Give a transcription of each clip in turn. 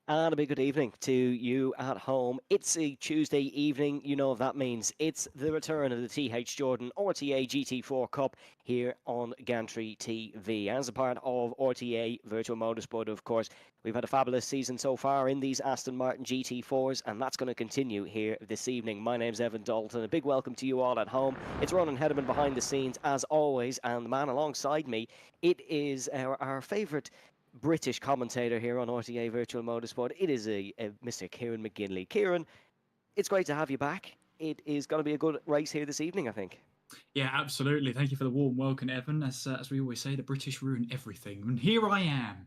And a big good evening to you at home. It's a Tuesday evening. You know what that means. It's the return of the TH Jordan RTA GT4 Cup here on Gantry TV. As a part of RTA Virtual Motorsport, of course, we've had a fabulous season so far in these Aston Martin GT4s, and that's going to continue here this evening. My name's Evan Dalton. A big welcome to you all at home. It's Ronan Hederman behind the scenes, as always, and the man alongside me, it is our favourite British commentator here on RTA Virtual Motorsport. It is a Mr. Kieran McGinley. Kieran, it's great to have you back. It is going to be a good race here this evening, I think. Yeah, absolutely. Thank you for the warm welcome, Evan. As we always say, the British ruin everything. And here I am.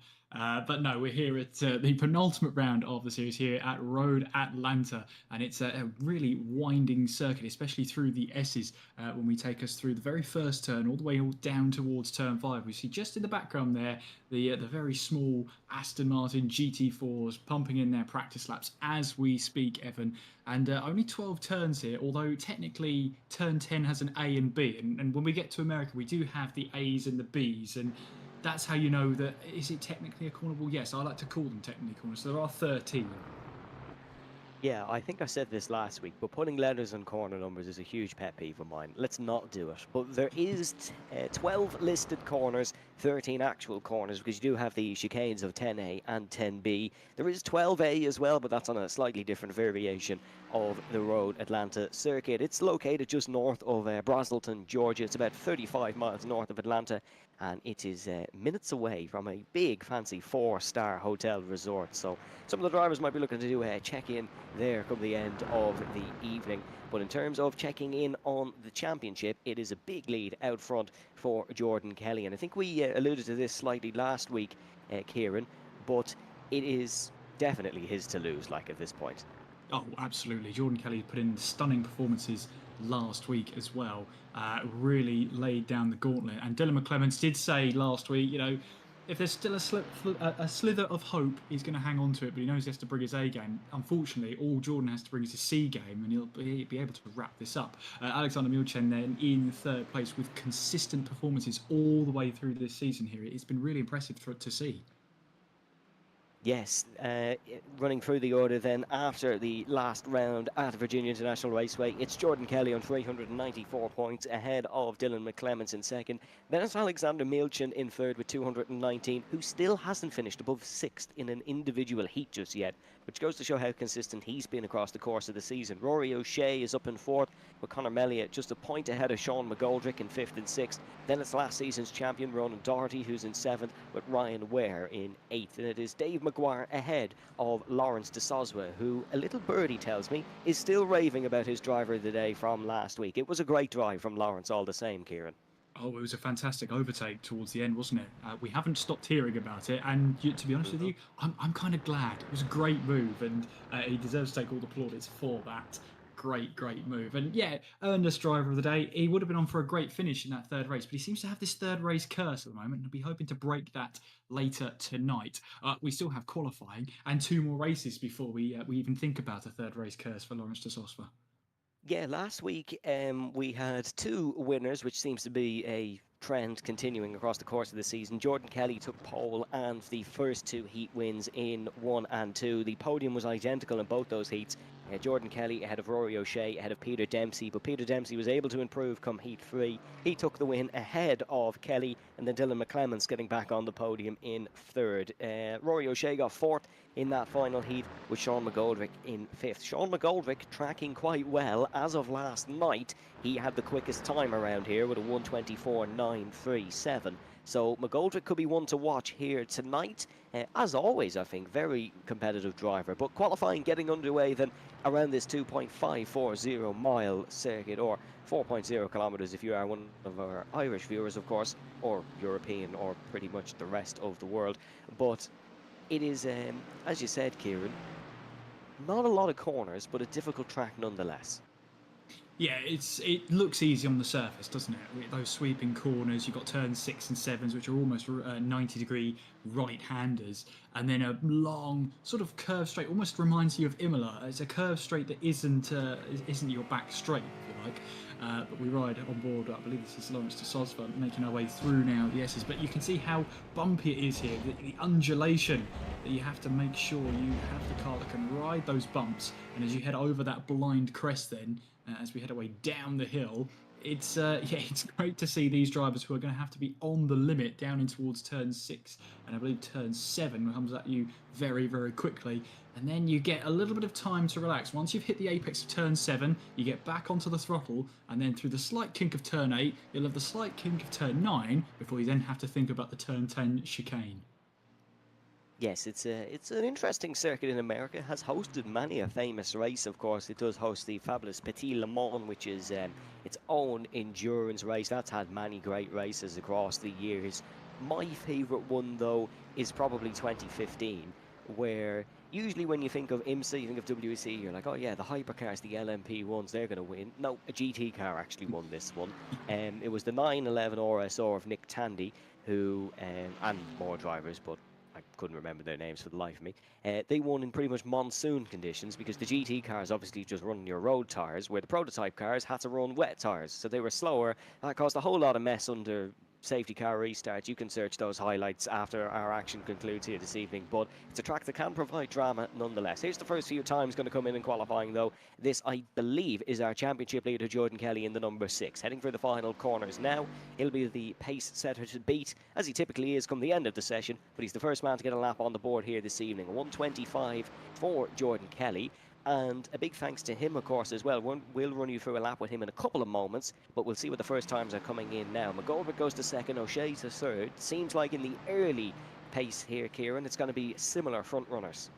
But no, we're here at the penultimate round of the series here at Road Atlanta. And it's a really winding circuit, especially through the S's when we take us through the very first turn all the way down towards turn 5. We see just in the background there the very small Aston Martin GT4s pumping in their practice laps as we speak, Evan. And only 12 turns here, although technically turn 10 has an A and B. And when we get to America, we do have the A's and the B's. And that's how you know that, is it technically a corner? Well, yes, I like to call them technically corners. So there are 13. Yeah, I think I said this last week, but putting letters on corner numbers is a huge pet peeve of mine. Let's not do it. But there is 12 listed corners, 13 actual corners, because you do have the chicanes of 10A and 10B. There is 12A as well, but that's on a slightly different variation of the Road Atlanta circuit. It's located just north of Braselton, Georgia. It's about 35 miles north of Atlanta, and it is minutes away from a big, fancy 4-star hotel resort. So some of the drivers might be looking to do a check-in there come the end of the evening. But in terms of checking in on the championship, it is a big lead out front for Jordan Kelly. And I think we alluded to this slightly last week, Kieran, but it is definitely his to lose, like, at this point. Oh, absolutely. Jordan Kelly put in stunning performances last week as well. Really laid down the gauntlet. And Dylan McClements did say last week, if there's still a slither of hope, he's going to hang on to it, but he knows he has to bring his A game. Unfortunately, all Jordan has to bring is his C game, and he'll be able to wrap this up. Alexander Milchen then in third place with consistent performances all the way through this season here. It's been really impressive to see. Yes, running through the order then after the last round at Virginia International Raceway, it's Jordan Kelly on 394 points ahead of Dylan McClements in second. Then it's Alexander Milchen in third with 219, who still hasn't finished above sixth in an individual heat just yet, which goes to show how consistent he's been across the course of the season. Rory O'Shea is up in fourth, with Conor Melliot just a point ahead of Sean McGoldrick in fifth and sixth. Then it's last season's champion Ronan Doherty, who's in seventh, with Ryan Ware in eighth. And it is Dave McGuire ahead of Lawrence de Soswa, who, a little birdie tells me, is still raving about his driver of the day from last week. It was a great drive from Lawrence all the same, Kieran. Oh, it was a fantastic overtake towards the end, wasn't it? We haven't stopped hearing about it, and to be honest with you, I'm kind of glad. It was a great move, and he deserves to take all the plaudits for that. Great move. And yeah, earned us driver of the day. He would have been on for a great finish in that third race, but he seems to have this third race curse at the moment, and I'll be hoping to break that later tonight. We still have qualifying and 2 more races before we even think about a third race curse for Lawrence de Soswa. Yeah, last week we had 2 winners, which seems to be a trend continuing across the course of the season. Jordan Kelly took pole and the first 2 heat wins in 1 and 2. The podium was identical in both those heats. Jordan Kelly ahead of Rory O'Shea, ahead of Peter Dempsey, but Peter Dempsey was able to improve come heat 3. He took the win ahead of Kelly, and then Dylan McClements getting back on the podium in third. Rory O'Shea got fourth in that final heat, with Sean McGoldrick in fifth. Sean McGoldrick tracking quite well. As of last night, he had the quickest time around here with a 1:24.937. So McGoldrick could be one to watch here tonight. As always, I think, very competitive driver. But qualifying getting underway then around this 2.540 mile circuit, or 4.0 kilometres if you are one of our Irish viewers, of course, or European, or pretty much the rest of the world. But it is, as you said, Kieran, not a lot of corners, but a difficult track nonetheless. Yeah, it looks easy on the surface, doesn't it? With those sweeping corners, you've got turns 6 and 7s, which are almost 90-degree right-handers, and then a long sort of curve straight, almost reminds you of Imola. It's a curve straight that isn't your back straight, if you like. But we ride on board, I believe this is Lawrence de Sosva, making our way through now the S's. But you can see how bumpy it is here, the undulation that you have to make sure you have the car that can ride those bumps. And as you head over that blind crest then, as we head away down the hill, it's it's great to see these drivers who are going to have to be on the limit down in towards turn 6, and I believe turn 7 comes at you very, very quickly, and then you get a little bit of time to relax. Once you've hit the apex of turn 7, you get back onto the throttle, and then through the slight kink of turn 8, you'll have the slight kink of turn 9 before you then have to think about the turn 10 chicane. Yes, it's an interesting circuit in America. It has hosted many a famous race, of course. It does host the fabulous Petit Le Mans, which is its own endurance race. That's had many great races across the years. My favourite one, though, is probably 2015, where usually when you think of IMSA, you think of WEC, you're like, oh yeah, the hypercars, the LMP1s, they're going to win. No, a GT car actually won this one. It was the 911 RSR of Nick Tandy, who, and more drivers, but I couldn't remember their names for the life of me. They won in pretty much monsoon conditions because the GT cars obviously just run your road tyres, where the prototype cars had to run wet tyres, so they were slower. That caused a whole lot of mess under safety car restarts. You can search those highlights after our action concludes here this evening, but it's a track that can provide drama nonetheless. Here's the first few times going to come in qualifying, though. This, I believe, is our championship leader Jordan Kelly in the number 6, heading for the final corners now. He'll be the pace setter to beat, as he typically is come the end of the session, but he's the first man to get a lap on the board here this evening. 125 for Jordan Kelly. And a big thanks to him, of course, as well. We'll run you through a lap with him in a couple of moments, but we'll see what the first times are coming in now. McGoldrick goes to second, O'Shea to third. Seems like in the early pace here, Kieran, it's going to be similar front runners.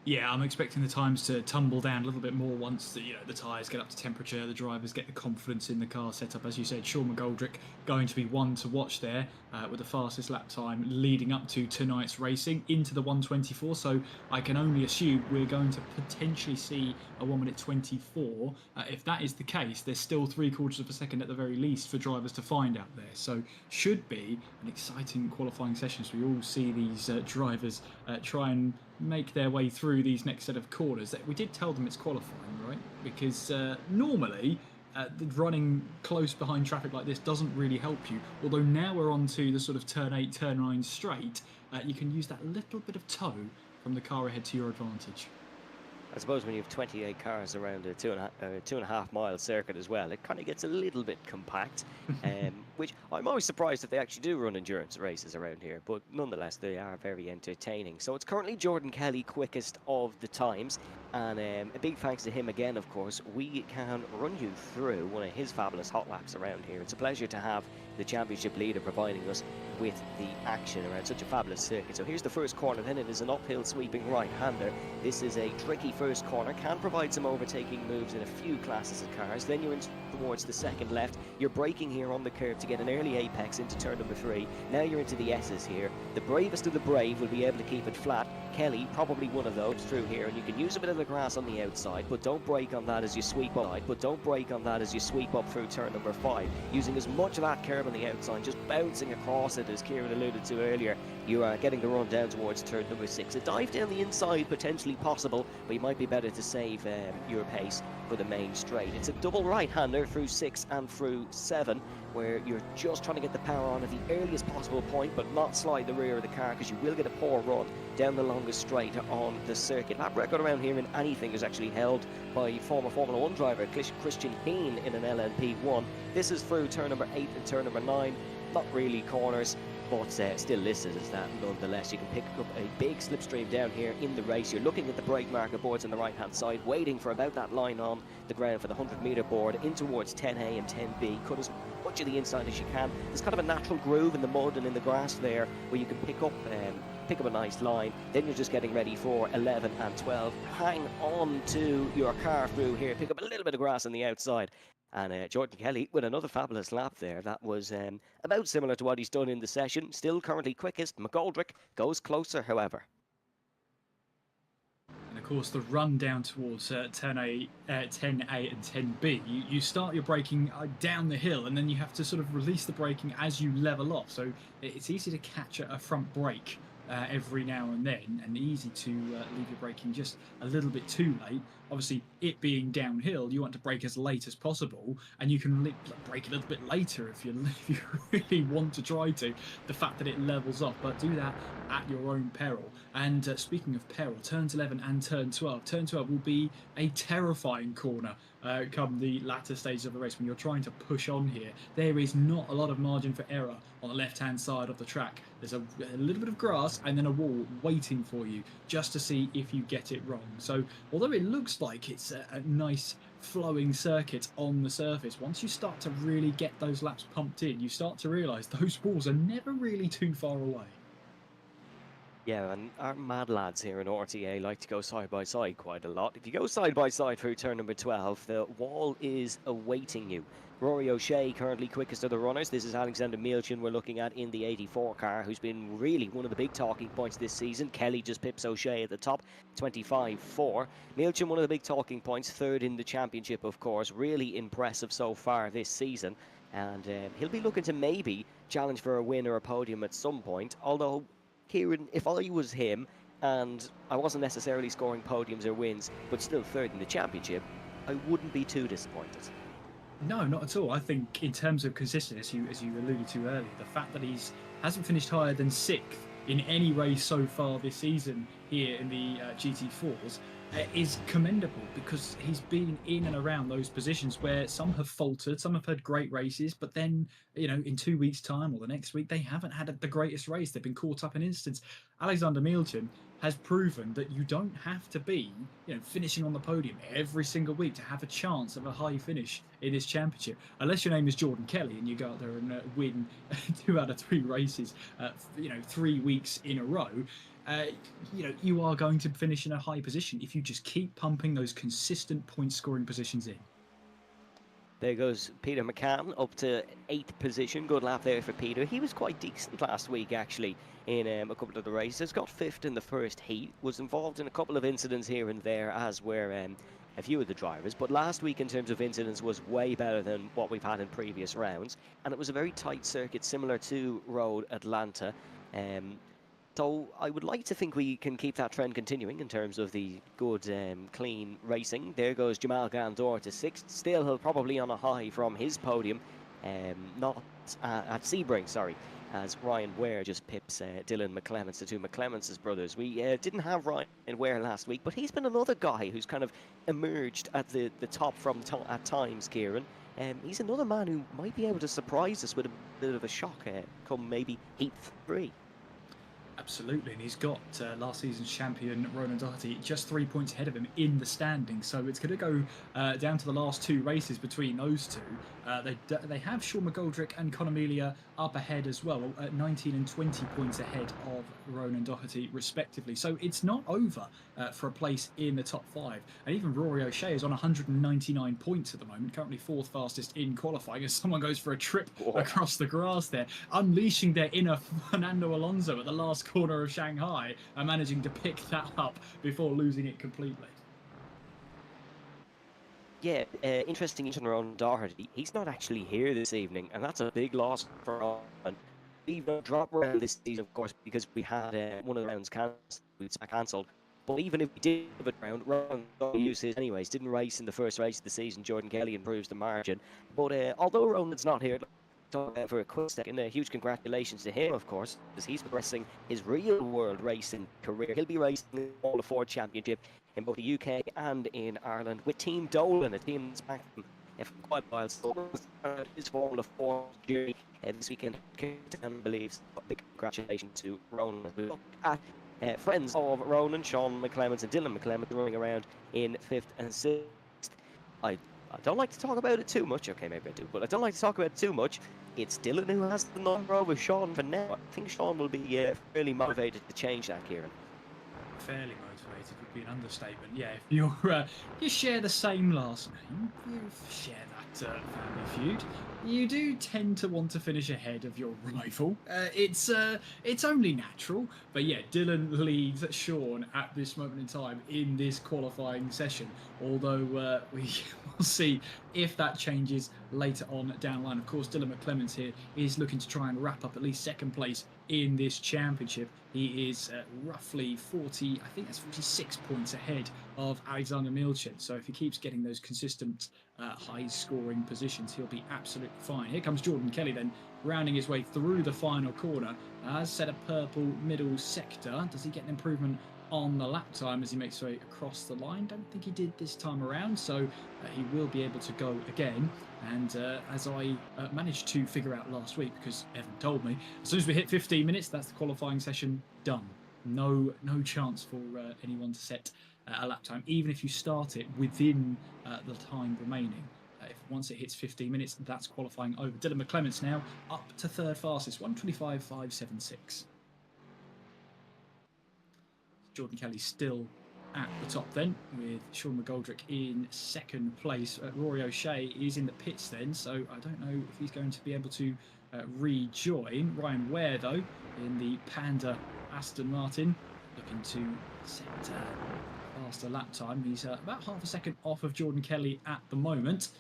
Yeah, I'm expecting the times to tumble down a little bit more once the tyres get up to temperature, the drivers get the confidence in the car setup. As you said, Sean McGoldrick going to be one to watch there with the fastest lap time leading up to tonight's racing into the 124. So I can only assume we're going to potentially see a 1 minute 24. If that is the case, there's still 3/4 of a second at the very least for drivers to find out there. So should be an exciting qualifying session as we all see these drivers try and make their way through these next set of corners. We did tell them it's qualifying, right? Because normally running close behind traffic like this doesn't really help you. Although now we're on to the sort of turn 8, turn 9 straight, you can use that little bit of toe from the car ahead to your advantage. I suppose when you have 28 cars around a 2.5 mile circuit as well, it kind of gets a little bit compact, which I'm always surprised that they actually do run endurance races around here, but nonetheless they are very entertaining. So it's currently Jordan Kelly quickest of the times, and a big thanks to him again, of course. We can run you through one of his fabulous hot laps around here. It's a pleasure to have the championship leader providing us with the action around such a fabulous circuit. So here's the first corner, then it is an uphill sweeping right-hander. This is a tricky first corner, can provide some overtaking moves in a few classes of cars. Then you're in towards the second left. You're braking here on the curve to get an early apex into turn number 3. Now you're into the S's here. The bravest of the brave will be able to keep it flat. Kelly, probably one of those through here, and you can use a bit of the grass on the outside, but don't brake on that as you sweep up. Through turn number 5, using as much of that curve on the outside, just bouncing across it, as Kieran alluded to earlier. You are getting the run down towards turn number 6. A dive down the inside potentially possible, but you might be better to save your pace for the main straight. It's a double right-hander through 6 and through 7, where you're just trying to get the power on at the earliest possible point, but not slide the rear of the car, because you will get a poor run down the longest straight on the circuit. That record around here in anything is actually held by former Formula 1 driver Christian Heen in an LMP1. This is through turn number 8 and turn number 9. Not really corners, but still listed as that nonetheless. You can pick up a big slipstream down here in the race. You're looking at the brake marker boards on the right hand side, waiting for about that line on the ground for the 100-meter board in towards 10A and 10B. Cut as much of the inside as you can. There's kind of a natural groove in the mud and in the grass there where you can pick up a nice line. Then you're just getting ready for 11 and 12. Hang on to your car through here, pick up a little bit of grass on the outside. And Jordan Kelly with another fabulous lap there. That was about similar to what he's done in the session. Still currently quickest. McGoldrick goes closer, however. And of course, the run down towards 10A and 10B, you start your braking down the hill, and then you have to sort of release the braking as you level off. So it's easy to catch a front brake every now and then, and easy to leave your braking just a little bit too late. Obviously, it being downhill, you want to brake as late as possible, and you can brake a little bit later if you really want to try to. The fact that it levels off, but do that at your own peril. And speaking of peril, turns 11 and turn 12. Turn 12 will be a terrifying corner come the latter stages of the race when you're trying to push on here. There is not a lot of margin for error on the left-hand side of the track. There's a little bit of grass and then a wall waiting for you just to see if you get it wrong. So although it looks like it's a nice flowing circuit on the surface, once you start to really get those laps pumped in, you start to realise those walls are never really too far away. Yeah, and our mad lads here in RTA like to go side by side quite a lot. If you go side by side through turn number 12, the wall is awaiting you. Rory O'Shea currently quickest of the runners. This is Alexander Milchin we're looking at in the 84 car, who's been really one of the big talking points this season. Kelly just pips O'Shea at the top, 25-4. Milchin, one of the big talking points, third in the championship, of course. Really impressive so far this season. And he'll be looking to maybe challenge for a win or a podium at some point, although Kieran, if I was him and I wasn't necessarily scoring podiums or wins, but still third in the championship, I wouldn't be too disappointed. No, not at all. I think in terms of consistency, as you alluded to earlier, the fact that hasn't finished higher than 6th in any race so far this season here in the GT4s is commendable, because he's been in and around those positions where some have faltered, some have had great races, but then, in 2 weeks' time or the next week, they haven't had the greatest race. They've been caught up in instance. Alexander Milchin has proven that you don't have to be, finishing on the podium every single week to have a chance of a high finish in this championship. Unless your name is Jordan Kelly and you go out there and win 2 out of 3 races, 3 weeks in a row. You are going to finish in a high position if you just keep pumping those consistent point-scoring positions in. There goes Peter McCann up to 8th position. Good lap there for Peter. He was quite decent last week, actually, in a couple of the races. Got 5th in the first heat. Was involved in a couple of incidents here and there, as were a few of the drivers. But last week, in terms of incidents, was way better than what we've had in previous rounds. And it was a very tight circuit, similar to Road Atlanta. So I would like to think we can keep that trend continuing in terms of the good, clean racing. There goes Jamal Gandor to 6th. Still, he'll probably on a high from his podium, not at Sebring, sorry, as Ryan Ware just pips Dylan McClements, the two McClements' brothers. We didn't have Ryan Ware last week, but he's been another guy who's kind of emerged at the top at times, Kieran. He's another man who might be able to surprise us with a bit of a shock come maybe heat 3. Absolutely, and he's got last season's champion Ronan Doherty just 3 points ahead of him in the standings. So it's going to go down to the last 2 races between those two. They have Sean McGoldrick and Conor Melia up ahead as well, at 19 and 20 points ahead of Ronan Doherty respectively. So it's not over for a place in the top 5. And even Rory O'Shea is on 199 points at the moment, currently 4th fastest in qualifying, as someone goes for a trip across the grass there, unleashing their inner Fernando Alonso at the last corner of Shanghai and managing to pick that up before losing it completely. Yeah, interesting on Ronan Doherty. He's not actually here this evening, and that's a big loss for Ronan. We don't drop around this season, of course, because we had one of the rounds cancelled. But even if we did have a round, Ronan used his anyways. Didn't race in the first race of the season. Jordan Kelly improves the margin. But although Ronan's not here for a quick second, huge congratulations to him, of course, as he's progressing his real-world racing career. He'll be racing the Formula 4 Championship in both the UK and in Ireland with Team Dolan, a team that's back from quite a while. So his Formula 4 journey this weekend, and believes. Big congratulations to Ronan. We look at friends of Ronan, Sean McClements and Dylan McClements, running around in 5th and 6th. I don't like to talk about it too much. Okay, maybe I do, but I don't like to talk about it too much. It's Dylan who has the number over Sean for now. I think Sean will be fairly motivated to change that, Kieran. Fairly motivated would be an understatement. Yeah, if you share the same last name, you share Family Feud, you do tend to want to finish ahead of your rival. It's only natural, but yeah, Dylan leads Sean at this moment in time in this qualifying session. Although we will see if that changes later on down the line. Of course, Dylan McClements here is looking to try and wrap up at least second place in this championship. He is roughly 40, I think that's 46 points ahead of Alexander Milchin. So if he keeps getting those consistent high-scoring positions, he'll be absolutely fine. Here comes Jordan Kelly then, rounding his way through the final corner. Has set a purple middle sector. Does he get an improvement on the lap time as he makes his way across the line? Don't think he did this time around, so he will be able to go again. And as I managed to figure out last week, because Evan told me, as soon as we hit 15 minutes, that's the qualifying session done. No chance for anyone to set a lap time, even if you start it within the time remaining. If once it hits 15 minutes, that's qualifying over. Dylan McClements now up to third fastest, 1:25.576. Jordan Kelly still at the top then, with Sean McGoldrick in second place. Rory O'Shea is in the pits then, so I don't know if he's going to be able to rejoin. Ryan Ware, though, in the Panda Aston Martin, looking to set faster lap time. He's about half a second off of Jordan Kelly at the moment.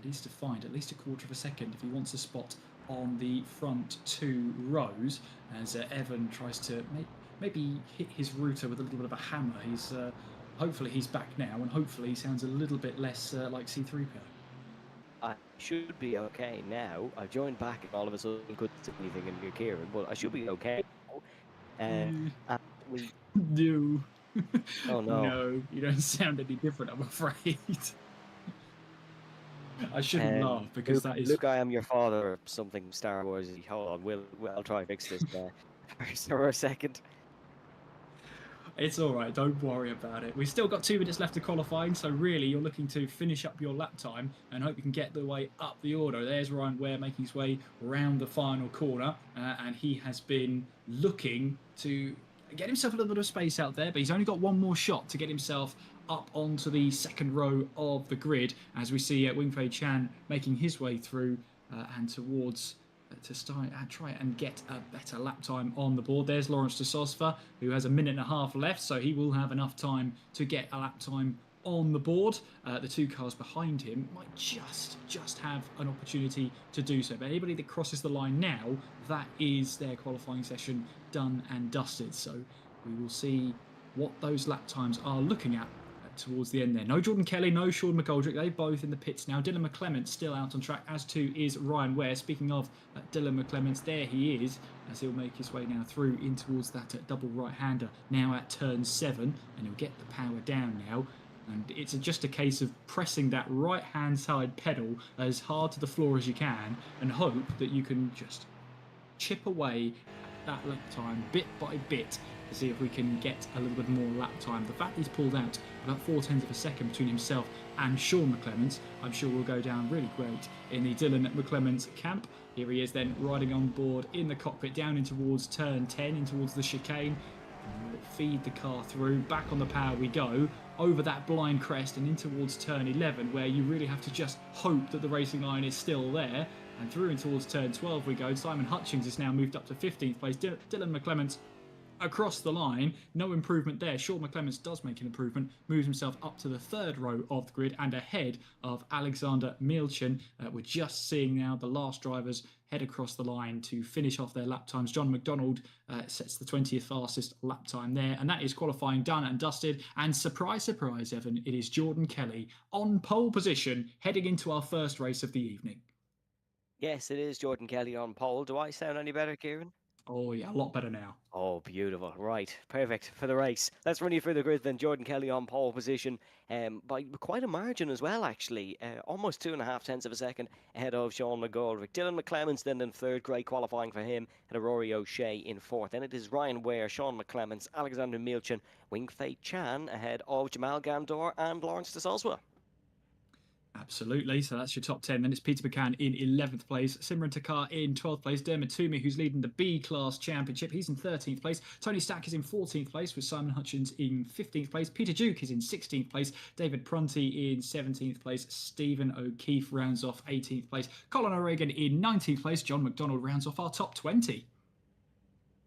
Needs to find at least a quarter of a second if he wants a spot on the front two rows, as Evan tries to maybe hit his router with a little bit of a hammer. He's hopefully he's back now, and hopefully he sounds a little bit less like C3PO. I should be okay now. I joined back and all of a sudden couldn't see anything in your Kieran, but I should be okay now. No. Oh no. No, you don't sound any different, I'm afraid. I shouldn't laugh because Luke, that is. Luke, I am your father or something Star Wars. Hold on, I'll try and fix this for a second. It's all right, don't worry about it. We've still got 2 minutes left of qualifying, so really you're looking to finish up your lap time and hope you can get the way up the order. There's Ryan Ware making his way round the final corner, and he has been looking to get himself a little bit of space out there, but he's only got one more shot to get himself up onto the second row of the grid, as we see Wing-Fei Chan making his way through and towards to start try and get a better lap time on the board. There's Lawrence de Sosva, who has a minute and a half left, so he will have enough time to get a lap time on the board. The two cars behind him might just have an opportunity to do so, but anybody that crosses the line now, that is their qualifying session done and dusted. So we will see what those lap times are looking at towards the end there. No Jordan Kelly, no Sean McGoldrick. They both in the pits now. Dylan McClements still out on track, as too is Ryan Ware. Speaking of Dylan McClements, there he is, as he'll make his way now through in towards that double right-hander, now at turn 7, and he'll get the power down now. And it's just a case of pressing that right-hand side pedal as hard to the floor as you can and hope that you can just chip away at that lap time bit by bit to see if we can get a little bit more lap time. The fact he's pulled out about 0.4 of a second between himself and Sean McClements, I'm sure will go down really great in the Dylan McClements camp. Here he is then riding on board in the cockpit down in towards turn 10, in towards the chicane. And we'll feed the car through, back on the power we go, over that blind crest and in towards turn 11, where you really have to just hope that the racing line is still there. And through in towards turn 12 we go. Simon Hutchings is now moved up to 15th place. Dylan McClements across the line, no improvement there. Sean McClements does make an improvement, moves himself up to the third row of the grid and ahead of Alexander Milchin. We're just seeing now the last drivers head across the line to finish off their lap times. John McDonald sets the 20th fastest lap time there, and that is qualifying done and dusted. And surprise, surprise, Evan, it is Jordan Kelly on pole position heading into our first race of the evening. Yes, it is Jordan Kelly on pole. Do I sound any better, Kieran? Oh yeah, a lot better now. Oh, beautiful. Right, perfect for the race. Let's run you through the grid then. Jordan Kelly on pole position by quite a margin as well, actually. Almost 2.5 of a second ahead of Sean McGoldrick. Dylan McClements then in third, great qualifying for him, and Rory O'Shea in fourth. Then it is Ryan Ware, Sean McClements, Alexander Milchin, Wing-Fei Chan ahead of Jamal Gandor and Lawrence de Soswa. Absolutely. So that's your top 10. Then it's Peter McCann in 11th place, Simran Takar in 12th place, Dermot Toomey, who's leading the B Class Championship, he's in 13th place. Tony Stack is in 14th place, with Simon Hutchins in 15th place. Peter Duke is in 16th place. David Prunty in 17th place. Stephen O'Keefe rounds off 18th place. Colin O'Regan in 19th place. John McDonald rounds off our top 20.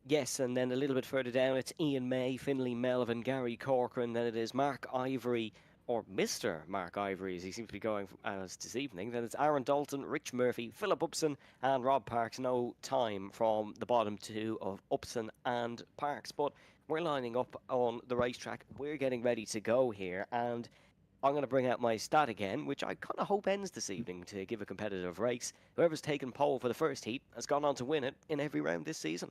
Yes, and then a little bit further down, it's Ian May, Finlay Melvin, Gary Corcoran. Then it is Mark Ivory, or Mr. Mark Ivory, as he seems to be going as this evening. Then it's Aaron Dalton, Rich Murphy, Philip Upson, and Rob Parks. No time from the bottom two of Upson and Parks. But we're lining up on the racetrack. We're getting ready to go here, and I'm going to bring out my stat again, which I kind of hope ends this evening to give a competitive race. Whoever's taken pole for the first heat has gone on to win it in every round this season.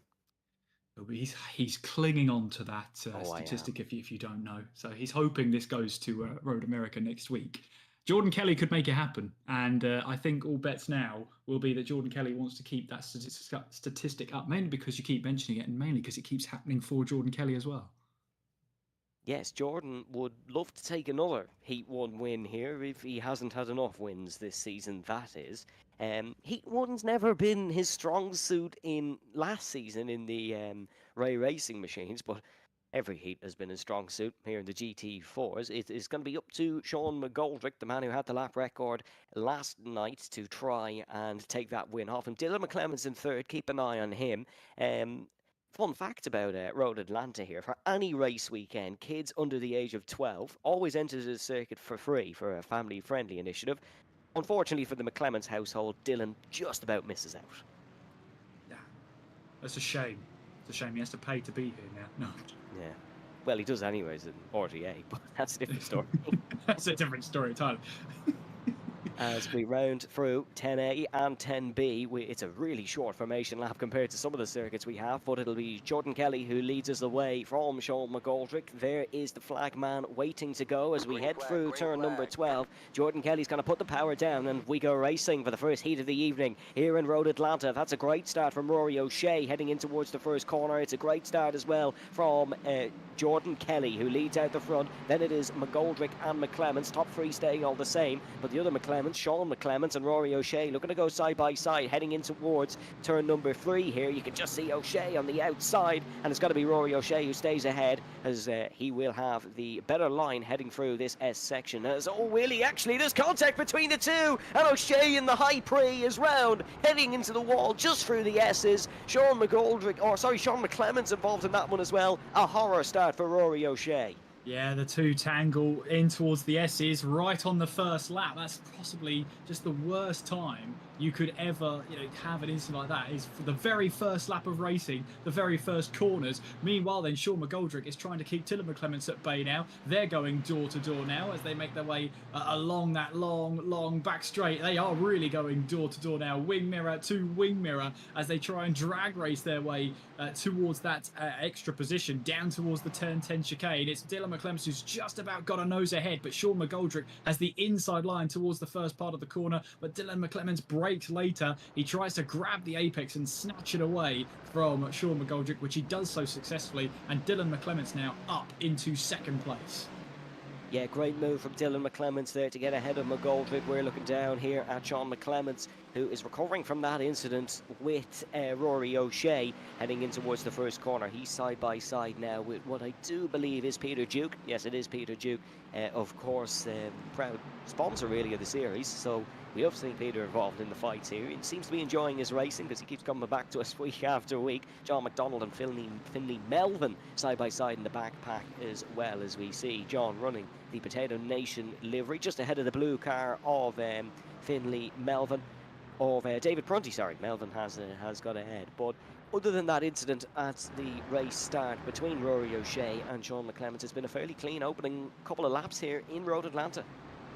He's clinging on to that statistic if you don't know. So he's hoping this goes to Road America next week. Jordan Kelly could make it happen. And I think all bets now will be that Jordan Kelly wants to keep that statistic up, mainly because you keep mentioning it and mainly because it keeps happening for Jordan Kelly as well. Yes, Jordan would love to take another Heat 1 win here if he hasn't had enough wins this season, that is. Heat 1's never been his strong suit in last season in the Ray Racing machines, but every Heat has been his strong suit here in the GT4s. It is going to be up to Sean McGoldrick, the man who had the lap record last night, to try and take that win off. And Dylan McClemens in third, keep an eye on him. Fun fact about Road Atlanta here, for any race weekend, kids under the age of 12 always enter the circuit for free for a family-friendly initiative. Unfortunately for the McClemens household, Dylan just about misses out. Yeah, that's a shame. It's a shame he has to pay to be here now. No. Yeah. Well, he does anyways in RTA, but that's a different story. That's a different story entirely. As we round through 10A and 10B, it's a really short formation lap compared to some of the circuits we have, but it'll be Jordan Kelly who leads us away from Sean McGoldrick. There is the flag man waiting to go as we head through turn number 12. Jordan Kelly's going to put the power down and we go racing for the first heat of the evening here in Road Atlanta. That's a great start from Rory O'Shea heading in towards the first corner. It's a great start as well from Jordan Kelly, who leads out the front. Then it is McGoldrick and McClemens, top three staying all the same, but the other McClemens, Sean McClemens and Rory O'Shea, looking to go side by side heading in towards turn number 3 here. You can just see O'Shea on the outside, and it's got to be Rory O'Shea who stays ahead, as he will have the better line heading through this S section. As actually there's contact between the two, and O'Shea in the high pre is round, heading into the wall just through the S's. Sean McClemens involved in that one as well. A horror start for Rory O'Shea. Yeah, the two tangle in towards the S's right on the first lap. That's possibly just the worst time you could ever have an incident like that, is for the very first lap of racing, the very first corners. Meanwhile then, Sean McGoldrick is trying to keep Dylan McClemens at bay now. They're going door to door now as they make their way along that long back straight. They are really going door to door now, wing mirror to wing mirror, as they try and drag race their way towards that extra position down towards the turn 10 chicane. It's Dylan McClemens who's just about got a nose ahead, but Sean McGoldrick has the inside line towards the first part of the corner, but Dylan McClemens breaks later. He tries to grab the apex and snatch it away from Sean McGoldrick, which he does so successfully, and Dylan McClemens now up into second place. Yeah, great move from Dylan McClemens there to get ahead of McGoldrick. We're looking down here at Sean McClemens, who is recovering from that incident with Rory O'Shea heading in towards the first corner. He's side by side now with what I do believe is Peter Duke. Yes, it is Peter Duke, of course, proud sponsor really of the series. So we have seen Peter involved in the fights here. He seems to be enjoying his racing because he keeps coming back to us week after week. John McDonald and Finlay Melvin side by side in the backpack, as well as we see John running the Potato Nation livery just ahead of the blue car of Finlay Melvin. Of David Prunty, sorry, Melvin has got ahead. But other than that incident at the race start between Rory O'Shea and Sean McClemens, it's been a fairly clean opening couple of laps here in Road Atlanta.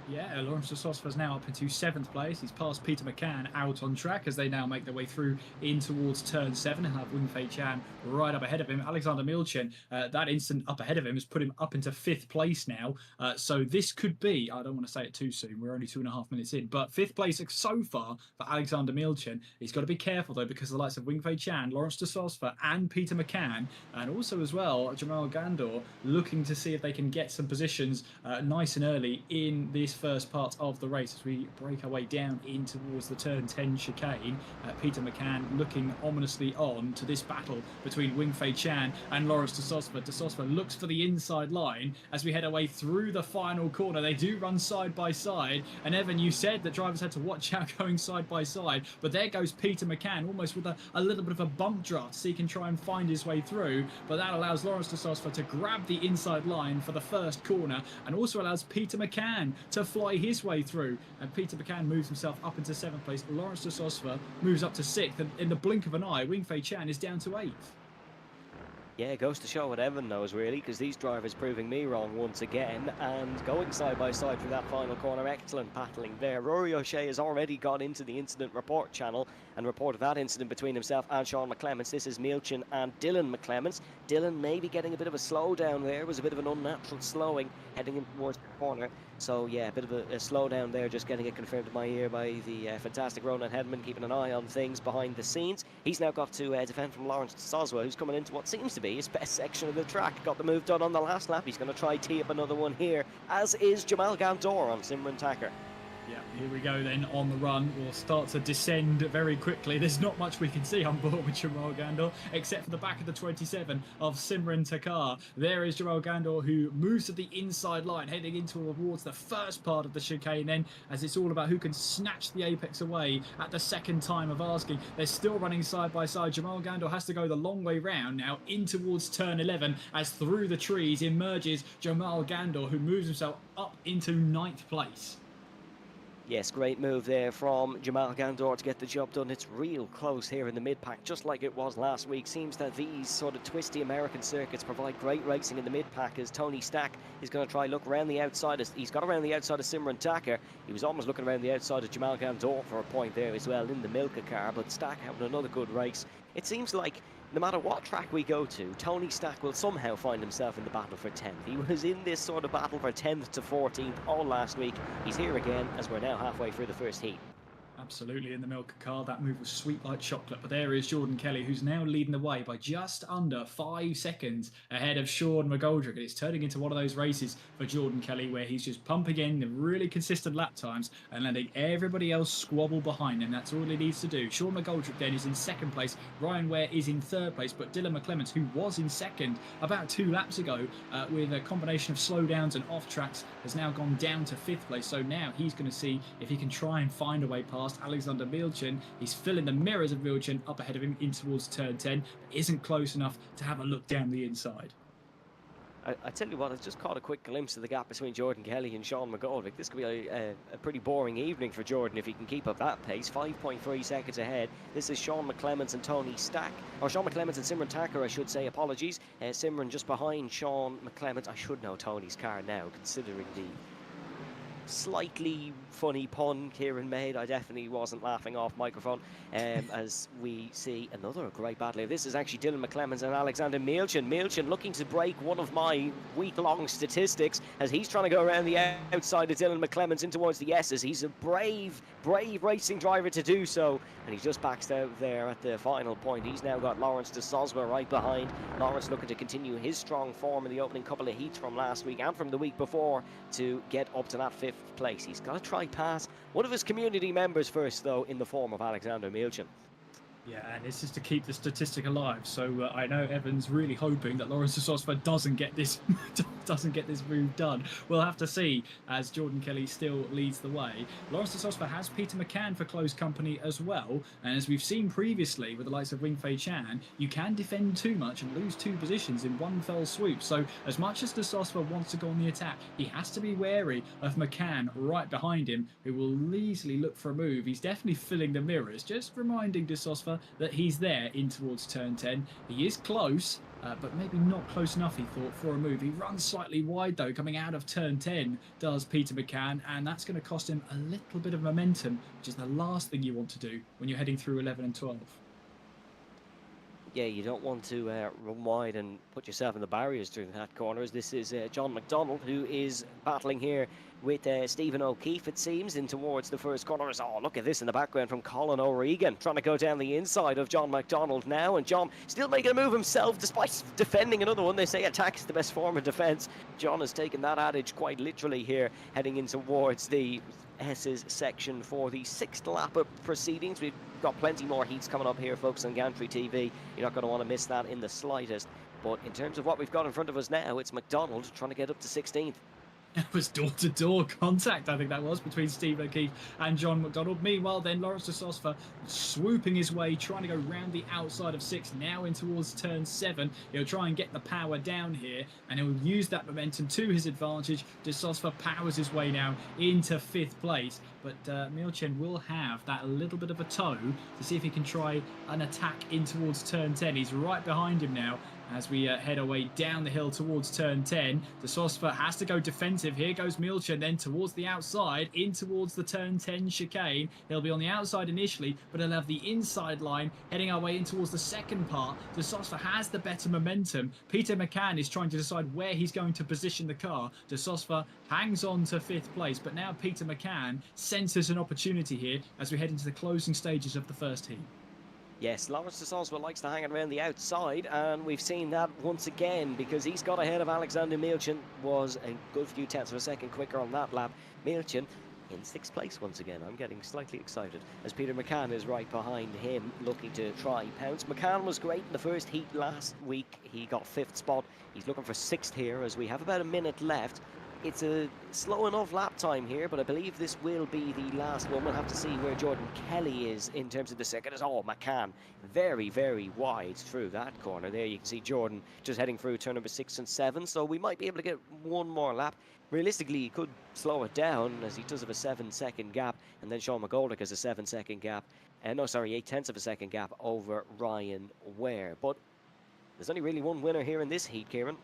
Yeah, Lawrence de Sosva's now up into 7th place. He's passed Peter McCann out on track as they now make their way through in towards turn 7 and have Wing Fei Chan right up ahead of him. Alexander Milchin, that instant up ahead of him has put him up into 5th place now. So this could be, I don't want to say it too soon, we're only 2.5 minutes in, but 5th place so far for Alexander Milchin. He's got to be careful though, because the likes of Wing Fei Chan, Lawrence de Sosva and Peter McCann, and also as well Jamal Gandor, looking to see if they can get some positions nice and early in this first part of the race as we break our way down in towards the turn 10 chicane. Peter McCann looking ominously on to this battle between Wingfei Chan and Lawrence de Sosva. De Sosva looks for the inside line as we head our way through the final corner. They do run side by side, and Evan, you said that drivers had to watch out going side by side, but there goes Peter McCann almost with a little bit of a bump draft so he can try and find his way through, but that allows Lawrence de Sosva to grab the inside line for the first corner and also allows Peter McCann to fly his way through, and Peter McCann moves himself up into 7th place. Lawrence de Sosva moves up to 6th, and in the blink of an eye Wingfei Chan is down to 8th. Yeah, it goes to show what Evan knows, really, because these drivers proving me wrong once again, and going side by side through that final corner. Excellent battling there. Rory O'Shea has already gone into the incident report channel and reported that incident between himself and Sean McClements. This is Mielchin and Dylan McClements. Dylan maybe getting a bit of a slowdown there. It was a bit of an unnatural slowing heading in towards the corner. So yeah, a bit of a slowdown there, just getting it confirmed in my ear by the fantastic Ronan Hederman, keeping an eye on things behind the scenes. He's now got to defend from Lawrence de Soswa, who's coming into what seems to be his best section of the track. Got the move done on the last lap. He's going to try tee up another one here, as is Jamal Gandor on Simran Thacker. Yeah, here we go then on the run. We'll start to descend very quickly. There's not much we can see on board with Jamal Gandor, except for the back of the 27 of Simran Thacker. There is Jamal Gandor, who moves to the inside line, heading into towards the first part of the chicane then, as it's all about who can snatch the apex away at the second time of asking. They're still running side by side. Jamal Gandor has to go the long way round now in towards turn 11, as through the trees emerges Jamal Gandor, who moves himself up into 9th place. Yes, great move there from Jamal Gandor to get the job done. It's real close here in the mid-pack, just like it was last week. Seems that these sort of twisty American circuits provide great racing in the mid-pack, as Tony Stack is going to try look around the outside. He's got around the outside of Simran Thacker. He was almost looking around the outside of Jamal Gandor for a point there as well in the Milka car, but Stack having another good race. It seems like no matter what track we go to, Tony Stack will somehow find himself in the battle for 10th. He was in this sort of battle for 10th to 14th all last week. He's here again as we're now halfway through the first heat. Absolutely, in the Milka car. That move was sweet like chocolate. But there is Jordan Kelly, who's now leading the way by just under 5 seconds ahead of Sean McGoldrick. And it's turning into one of those races for Jordan Kelly where he's just pumping in the really consistent lap times and letting everybody else squabble behind him. That's all he needs to do. Sean McGoldrick then is in 2nd place. Ryan Ware is in 3rd place. But Dylan McClements, who was in 2nd about 2 laps ago with a combination of slowdowns and off tracks, has now gone down to 5th place. So now he's going to see if he can try and find a way past Alexander Mielchin. He's filling the mirrors of Mielchin up ahead of him in towards turn 10, but isn't close enough to have a look down the inside. I tell you what, I've just caught a quick glimpse of the gap between Jordan Kelly and Sean McGoldrick. This could be a pretty boring evening for Jordan if he can keep up that pace. 5.3 seconds ahead. This is Sean McClements and Tony Stack. Or Sean McClements and Simran Thacker, I should say. Apologies. Simran just behind Sean McClements. I should know Tony's car now, considering the slightly funny pun Kieran made. I definitely wasn't laughing off microphone. As we see another great battle here. This is actually Dylan McClements and Alexander Mielchin. Mielchin looking to break one of my week-long statistics as he's trying to go around the outside of Dylan McClements in towards the S's. He's a brave racing driver to do so, and he just backs out there at the final point. He's now got Lawrence de Soswa right behind. Lawrence looking to continue his strong form in the opening couple of heats from last week and from the week before to get up to that 5th place. He's got to try pass one of his community members first, though, in the form of Alexander Mielchin. Yeah, and this is to keep the statistic alive. So I know Evan's really hoping that Lawrence de Sosva doesn't get this move done. We'll have to see as Jordan Kelly still leads the way. Lawrence de Sosva has Peter McCann for close company as well. And as we've seen previously with the likes of Wingfei Chan, you can defend too much and lose 2 positions in one fell swoop. So as much as de Sosva wants to go on the attack, he has to be wary of McCann right behind him, who will easily look for a move. He's definitely filling the mirrors, just reminding de Sosva that he's there in towards turn 10. He is close, but maybe not close enough, he thought, for a move. He runs slightly wide, though, coming out of turn 10, does Peter McCann, and that's going to cost him a little bit of momentum, which is the last thing you want to do when you're heading through 11 and 12. Yeah, you don't want to run wide and put yourself in the barriers through that corners. This is John McDonald, who is battling here with Stephen O'Keefe, it seems, in towards the first corners. Oh, look at this in the background from Colin O'Regan, trying to go down the inside of John McDonald now. And John still making a move himself, despite defending another one. They say attack is the best form of defence. John has taken that adage quite literally here, heading in towards the S's section for the 6th lap of proceedings. We've got plenty more heats coming up here, folks, on Gantry TV. You're not going to want to miss that in the slightest. But in terms of what we've got in front of us now, it's McDonald trying to get up to 16th. It was door-to-door contact, I think that was, between Steve O'Keefe and John McDonald. Meanwhile, then, Lawrence de Sosfa swooping his way, trying to go round the outside of 6, now in towards turn 7. He'll try and get the power down here, and he'll use that momentum to his advantage. De Sosfa powers his way now into 5th place. But Milchen will have that little bit of a toe to see if he can try an attack in towards turn 10. He's right behind him now as we head our way down the hill towards turn 10. De Sosfa has to go defensive. Here goes Milchen, then towards the outside, in towards the turn 10 chicane. He'll be on the outside initially, but he'll have the inside line heading our way in towards the second part. De Sosfa has the better momentum. Peter McCann is trying to decide where he's going to position the car. De Sosfa hangs on to 5th place, but now Peter McCann senses an opportunity here as we head into the closing stages of the first heat. Yes, Lawrence de Soswa likes to hang around the outside, and we've seen that once again because he's got ahead of Alexander Milchen, was a good few tenths of a second quicker on that lap. Milchen in 6th place once again. I'm getting slightly excited as Peter McCann is right behind him, looking to try pounce. McCann was great in the first heat last week. He got 5th spot. He's looking for 6th here as we have about a minute left. It's a slow enough lap time here, but I believe this will be the last one. We'll have to see where Jordan Kelly is in terms of the second. Oh, McCann very, very wide through that corner. There you can see Jordan just heading through turn number 6 and 7, so we might be able to get one more lap. Realistically, he could slow it down as he does have a 7-second gap, and then Sean McGoldrick has a 7-second gap. No, sorry, 8/10 of a second gap over Ryan Ware. But there's only really one winner here in this heat, Kieran.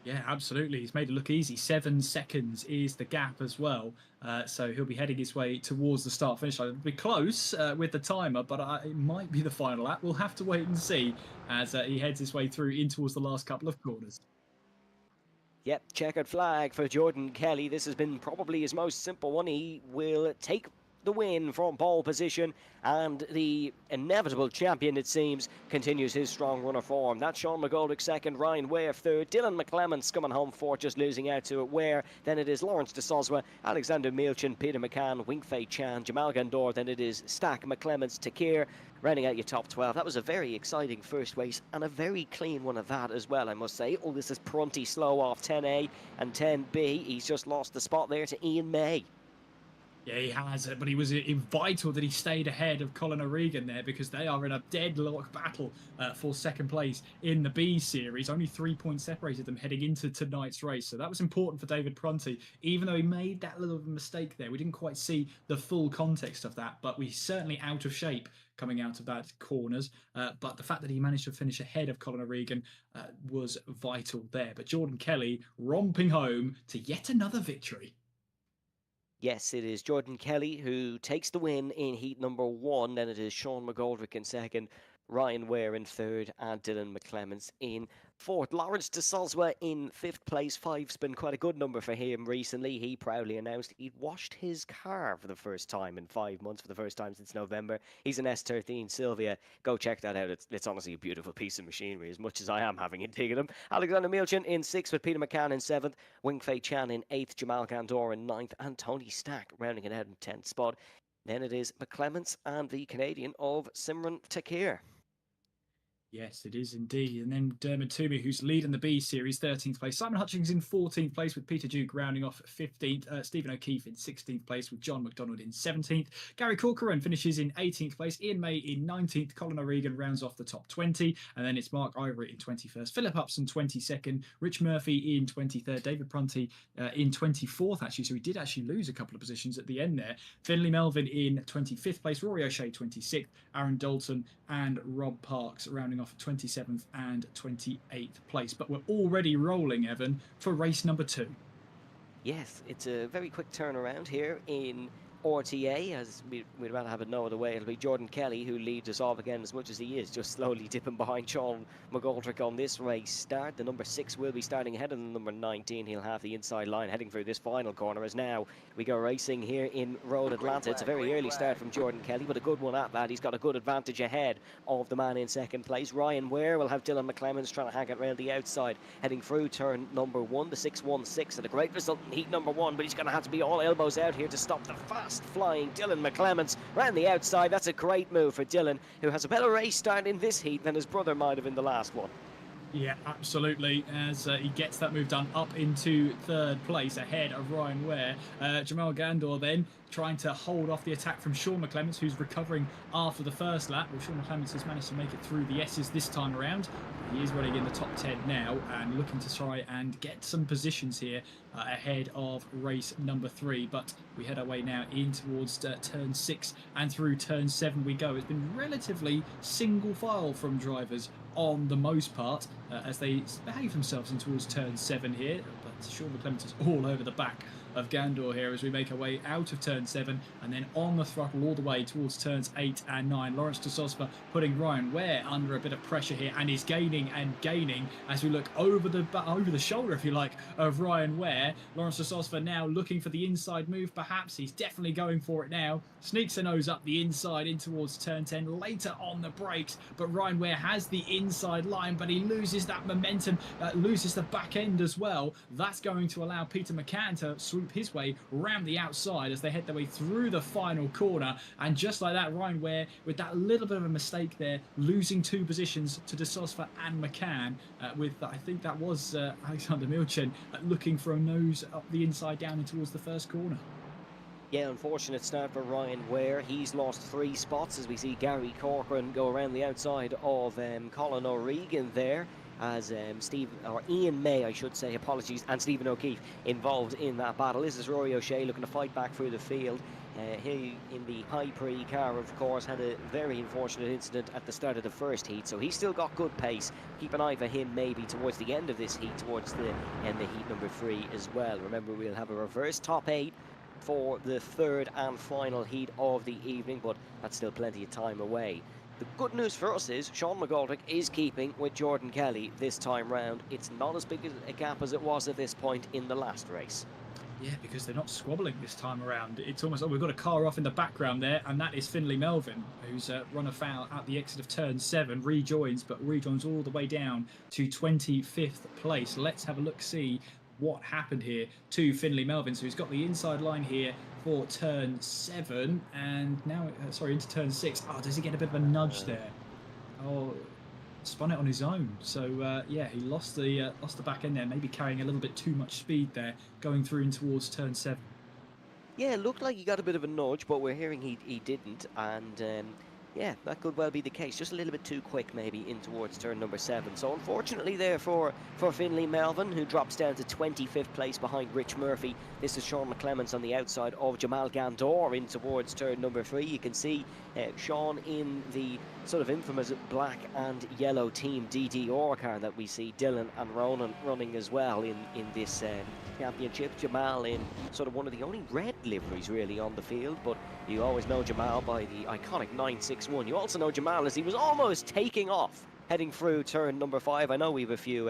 Yeah, absolutely. He's made it look easy. 7 seconds is the gap as well. So he'll be heading his way towards the start-finish line. It'll be close with the timer, but it might be the final lap. We'll have to wait and see as he heads his way through in towards the last couple of corners. Yep, checkered flag for Jordan Kelly. This has been probably his most simple one. He will take the win from pole position, and the inevitable champion, it seems, continues his strong run of form. That's Sean McGoldrick second, Ryan Ware third, Dylan McClements coming home fourth, just losing out to it. Ware, then it is Lawrence de Soswa, Alexander Milchen, Peter McCann, Wingfei Chan, Jamal Gandor, then it is Stack, McClements, Takir, rounding out your top 12. That was a very exciting first race, and a very clean one of that as well, I must say. Oh, this is Prunty slow off 10A and 10B. He's just lost the spot there to Ian May. Yeah, he has, but he was vital that he stayed ahead of Colin O'Regan there because they are in a deadlock battle for second place in the B series. Only 3 points separated them heading into tonight's race. So that was important for David Prunty, even though he made that little mistake there. We didn't quite see the full context of that, but we certainly out of shape coming out of that corners. But the fact that he managed to finish ahead of Colin O'Regan was vital there. But Jordan Kelly romping home to yet another victory. Yes, it is Jordan Kelly who takes the win in heat number 1. Then it is Sean McGoldrick in second, Ryan Ware in third, and Dylan McClements in fourth. Lawrence de Soswa in 5th place. 5's been quite a good number for him recently. He proudly announced he'd washed his car for the first time in 5 months, for the first time since November. He's an S13 Sylvia. Go check that out. It's honestly a beautiful piece of machinery, as much as I am having it digging him. Alexander Milchen in 6th with Peter McCann in 7th, Wingfei Chan in 8th, Jamal Gandor in 9th, and Tony Stack rounding it out in 10th spot. Then it is McClements and the Canadian of Simran Takir. Yes, it is indeed. And then Dermot Toomey, who's leading the B series, 13th place. Simon Hutchings in 14th place with Peter Duke rounding off 15th. Stephen O'Keefe in 16th place with John McDonald in 17th. Gary Corcoran finishes in 18th place. Ian May in 19th. Colin O'Regan rounds off the top 20. And then it's Mark Ivory in 21st. Philip Upson 22nd. Rich Murphy in 23rd. David Prunty in 24th, actually. So he did actually lose a couple of positions at the end there. Finley Melvin in 25th place. Rory O'Shea 26th. Aaron Dalton and Rob Parks rounding off 27th and 28th place. But we're already rolling, Evan, for race number 2. Yes, it's a very quick turnaround here in RTA, as we'd rather have it no other way. It'll be Jordan Kelly who leads us off again, as much as he is just slowly dipping behind Sean McGoldrick on this race start. The number 6 will be starting ahead of the number 19. He'll have the inside line heading through this final corner, as now we go racing here in Road Atlanta. It's a very early start from Jordan Kelly, but a good one at that. He's got a good advantage ahead of the man in second place. Ryan Ware will have Dylan McClemens trying to hang it around the outside, heading through turn number 1, the 616, and a great result in heat number 1, but he's going to have to be all elbows out here to stop the fast flying Dylan McClemens round the outside. That's a great move for Dylan, who has a better race start in this heat than his brother might have in the last one. Yeah, absolutely, as he gets that move done up into third place ahead of Ryan Ware. Jamal Gandor then trying to hold off the attack from Sean McClemens, who's recovering after the first lap. Well, Sean McClemens has managed to make it through the S's this time around. He is running in the top 10 now and looking to try and get some positions here ahead of race number 3. But we head our way now in towards turn 6 and through turn 7 we go. It's been relatively single file from drivers on the most part as they behave themselves in towards turn 7 here. But Sean McClemens is all over the back of Gandor here as we make our way out of turn 7 and then on the throttle all the way towards turns 8 and 9. Lawrence de Sosva putting Ryan Ware under a bit of pressure here, and is gaining and gaining as we look over the shoulder, if you like, of Ryan Ware. Lawrence de Sosva now looking for the inside move, perhaps. He's definitely going for it now. Sneaks a nose up the inside in towards turn 10, later on the brakes, but Ryan Ware has the inside line, but he loses that momentum, loses the back end as well. That's going to allow Peter McCann to swoop his way round the outside as they head their way through the final corner. And just like that, Ryan Ware, with that little bit of a mistake there, losing 2 positions to De Sosva and McCann, with, I think that was Alexander Milchen, looking for a nose up the inside down in towards the first corner. Yeah, unfortunate start for Ryan Ware. He's lost 3 spots as we see Gary Corcoran go around the outside of Colin O'Regan there, as Ian May, I should say, apologies, and Stephen O'Keefe involved in that battle. This is Rory O'Shea looking to fight back through the field. He, in the High Prix car, of course, had a very unfortunate incident at the start of the first heat, so he's still got good pace. Keep an eye for him maybe towards the end of this heat, towards the end of heat number 3 as well. Remember, we'll have a reverse top 8 for the 3rd and final heat of the evening, but that's still plenty of time away. The good news for us is Sean McGoldrick is keeping with Jordan Kelly this time round. It's not as big a gap as it was at this point in the last race. Yeah, because they're not squabbling this time around. It's almost like we've got a car off in the background there, and that is Finlay Melvin, who's run afoul at the exit of turn 7, rejoins all the way down to 25th place. Let's have a look-see what happened here to Finlay Melvin. So he's got the inside line here for turn 7, and now, into turn 6. Oh, does he get a bit of a nudge there? Oh, spun it on his own. So yeah, he lost the back end there, maybe carrying a little bit too much speed there, going through in towards turn 7. Yeah, it looked like he got a bit of a nudge, but we're hearing he didn't, and yeah, that could well be the case. Just a little bit too quick maybe in towards turn number 7. So unfortunately there for Finlay Melvin, who drops down to 25th place behind Rich Murphy. This is Sean McClemens on the outside of Jamal Gandor in towards turn number 3. You can see Sean in the sort of infamous black and yellow team DDR car that we see Dylan and Ronan running as well in this championship. Jamal in sort of one of the only red liveries really on the field, but you always know Jamal by the iconic 961. You also know Jamal as he was almost taking off heading through turn number 5. I know we have a few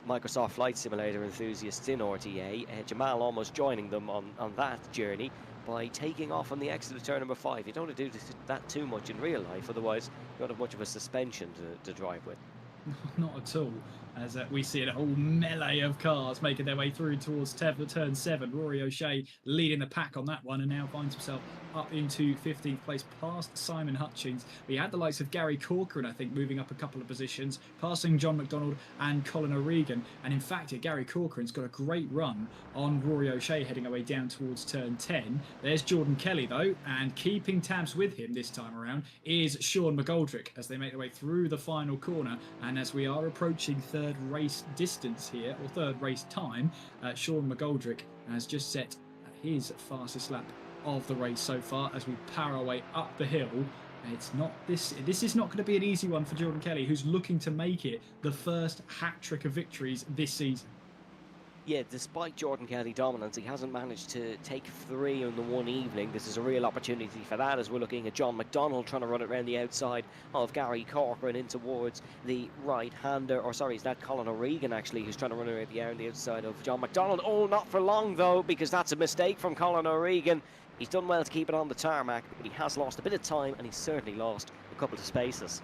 Microsoft Flight Simulator enthusiasts in RTA. Jamal almost joining them on that journey by taking off on the exit of turn number 5. You don't want to do that too much in real life, otherwise you don't have much of a suspension to drive with. Not at all, as we see a whole melee of cars making their way through towards turn 7. Rory O'Shea leading the pack on that one, and now finds himself up into 15th place past Simon Hutchings. We had the likes of Gary Corcoran, I think, moving up a couple of positions, passing John McDonald and Colin O'Regan. And in fact, Gary Corcoran's got a great run on Rory O'Shea heading away down towards turn 10. There's Jordan Kelly, though, and keeping tabs with him this time around is Sean McGoldrick as they make their way through the final corner. And as we are approaching 3rd race distance here, or 3rd race time, Sean McGoldrick has just set his fastest lap of the race so far as we power our way up the hill. This is not going to be an easy one for Jordan Kelly, who's looking to make it the first hat-trick of victories this season. Yeah, despite Jordan Kelly dominance, he hasn't managed to take 3 in the one evening. This is a real opportunity for that, as we're looking at John McDonald trying to run it around the outside of Gary Corcoran in towards the right-hander. Or sorry, is that Colin O'Regan actually who's trying to run around the outside of John McDonald? Oh, not for long though, because that's a mistake from Colin O'Regan. He's done well to keep it on the tarmac, but he has lost a bit of time, and he's certainly lost a couple of spaces.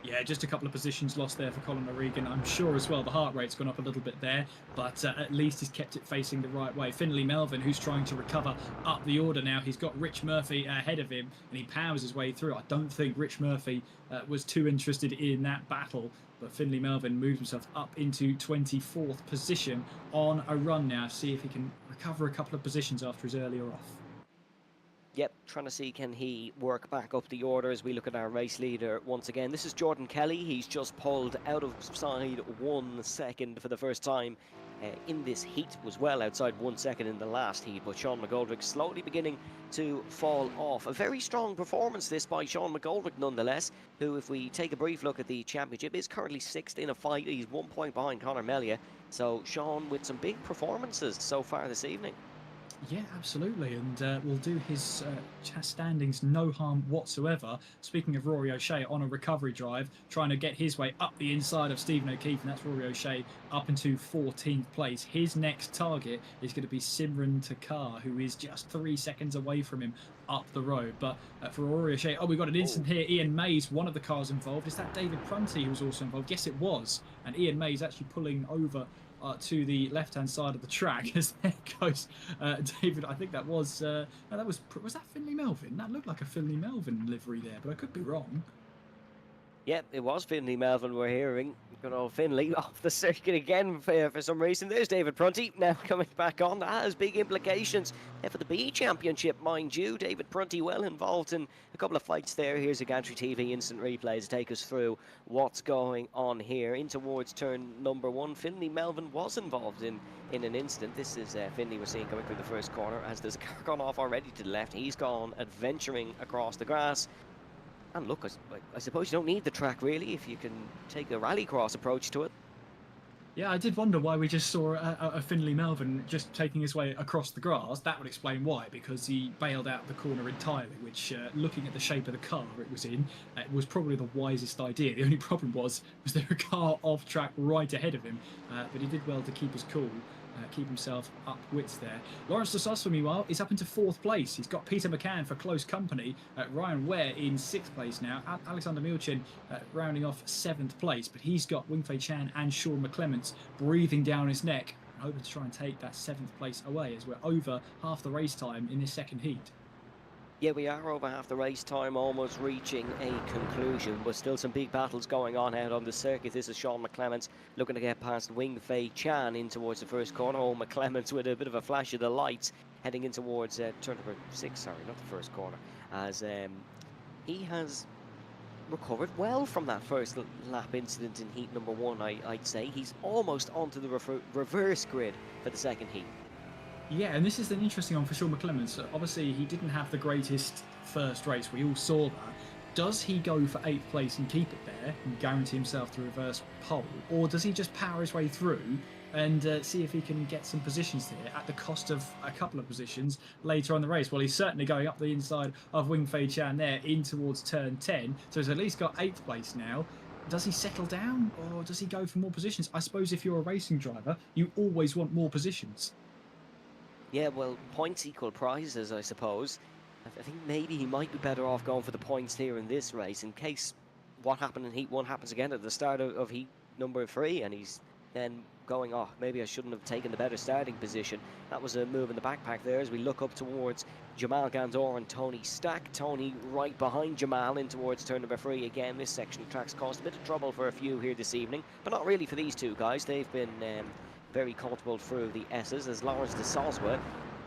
Yeah, just a couple of positions lost there for Colin O'Regan. I'm sure as well the heart rate's gone up a little bit there, but at least he's kept it facing the right way. Finley Melvin, who's trying to recover up the order now. He's got Rich Murphy ahead of him, and he powers his way through. I don't think Rich Murphy was too interested in that battle, but Finley Melvin moves himself up into 24th position on a run now. See if he can recover a couple of positions after his earlier off. Yep, trying to see can he work back up the order as we look at our race leader once again. This is Jordan Kelly. He's just pulled out of side 1 second for the first time in this heat. Was well outside 1 second in the last heat, but Sean McGoldrick slowly beginning to fall off. A very strong performance this by Sean McGoldrick nonetheless, who, if we take a brief look at the championship, is currently 6th in a fight. He's 1 point behind Conor Melia. So Sean with some big performances so far this evening. Yeah, absolutely, and will do his standings no harm whatsoever. Speaking of Rory O'Shea on a recovery drive, trying to get his way up the inside of Stephen O'Keefe, and that's Rory O'Shea up into 14th place. His next target is going to be Simran Takar, who is just 3 seconds away from him up the road. But for Rory O'Shea, we got an incident here. Ian Mays, one of the cars involved. Is that David Prunty who was also involved? Yes, it was. And Ian Mays actually pulling over to the left-hand side of the track as there goes David. I think that was was that Finley Melvin? That looked like a Finley Melvin livery there, but I could be wrong. Yep, it was Finley Melvin we're hearing. Good old Finley off the circuit again for some reason. There's David Prunty now coming back on. That has big implications for the B Championship, mind you. David Prunty well involved in a couple of fights there. Here's a Gantry TV instant replay to take us through what's going on here. In towards turn number 1, Finley Melvin was involved in an instant. This is Finley we're seeing coming through the first corner as there's a car gone off already to the left. He's gone adventuring across the grass. And look, I suppose you don't need the track really if you can take a rallycross approach to it. Yeah, I did wonder why we just saw a Finley Melvin just taking his way across the grass. That would explain why, because he bailed out the corner entirely, which, looking at the shape of the car it was in, it was probably the wisest idea. The only problem was there a car off track right ahead of him, but he did well to keep his cool. Keep himself up wits there. Lawrence de Sauce, meanwhile, is up into 4th place. He's got Peter McCann for close company. Ryan Ware in 6th place now. Alexander Milchin rounding off 7th place. But he's got Wing-Fei Chan and Sean McClements breathing down his neck, hoping to try and take that 7th place away as we're over half the race time in this second heat. Yeah, we are over half the race time, almost reaching a conclusion, but still some big battles going on out on the circuit. This is Sean McClements looking to get past Wing-Fei Chan in towards the first corner. Oh, McClements with a bit of a flash of the lights heading in towards turn number 6, sorry, not the first corner, as he has recovered well from that first lap incident in heat number 1, I'd say. He's almost onto the reverse grid for the second heat. Yeah, and this is an interesting one for Sean McClements. Obviously, he didn't have the greatest first race. We all saw that. Does he go for 8th place and keep it there and guarantee himself the reverse pole? Or does he just power his way through and see if he can get some positions here at the cost of a couple of positions later on the race? Well, he's certainly going up the inside of Wing-Fei Chan there in towards turn 10. So he's at least got 8th place now. Does he settle down or does he go for more positions? I suppose if you're a racing driver, you always want more positions. Yeah, well, points equal prizes, I suppose. I think maybe he might be better off going for the points here in this race in case what happened in Heat 1 happens again at the start of Heat number 3 and he's then going, oh, maybe I shouldn't have taken the better starting position. That was a move in the backpack there as we look up towards Jamal Gandor and Tony Stack. Tony right behind Jamal in towards turn number 3. Again, this section of track's caused a bit of trouble for a few here this evening, but not really for these two guys. They've been very comfortable through the S's as Lawrence de Soswa.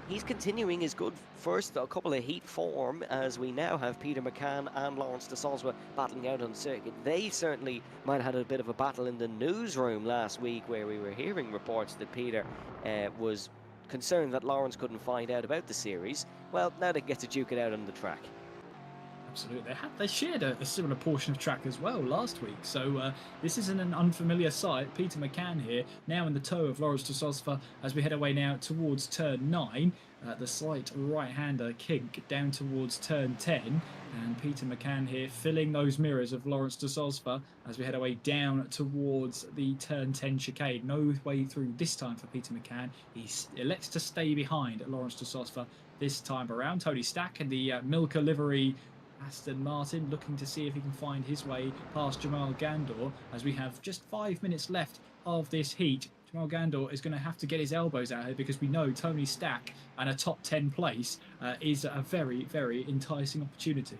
He's continuing his good first couple of heat form as we now have Peter McCann and Lawrence de Soswa battling out on the circuit. They certainly might have had a bit of a battle in the newsroom last week where we were hearing reports that Peter was concerned that Lawrence couldn't find out about the series. Well, now they get to duke it out on the track. Absolutely. They shared a similar portion of track as well last week. So this isn't an unfamiliar sight. Peter McCann here, now in the tow of Lawrence de Sosva as we head away now towards turn 9. The slight right-hander kink down towards turn 10. And Peter McCann here filling those mirrors of Lawrence de Sosva as we head away down towards the turn 10 chicane. No way through this time for Peter McCann. He elects to stay behind Lawrence de Sosva this time around. Tony Stack and the Milka livery Aston Martin looking to see if he can find his way past Jamal Gandor as we have just 5 minutes left of this heat. Jamal Gandor is going to have to get his elbows out here because we know Tony Stack and a top 10 place is a very, very enticing opportunity.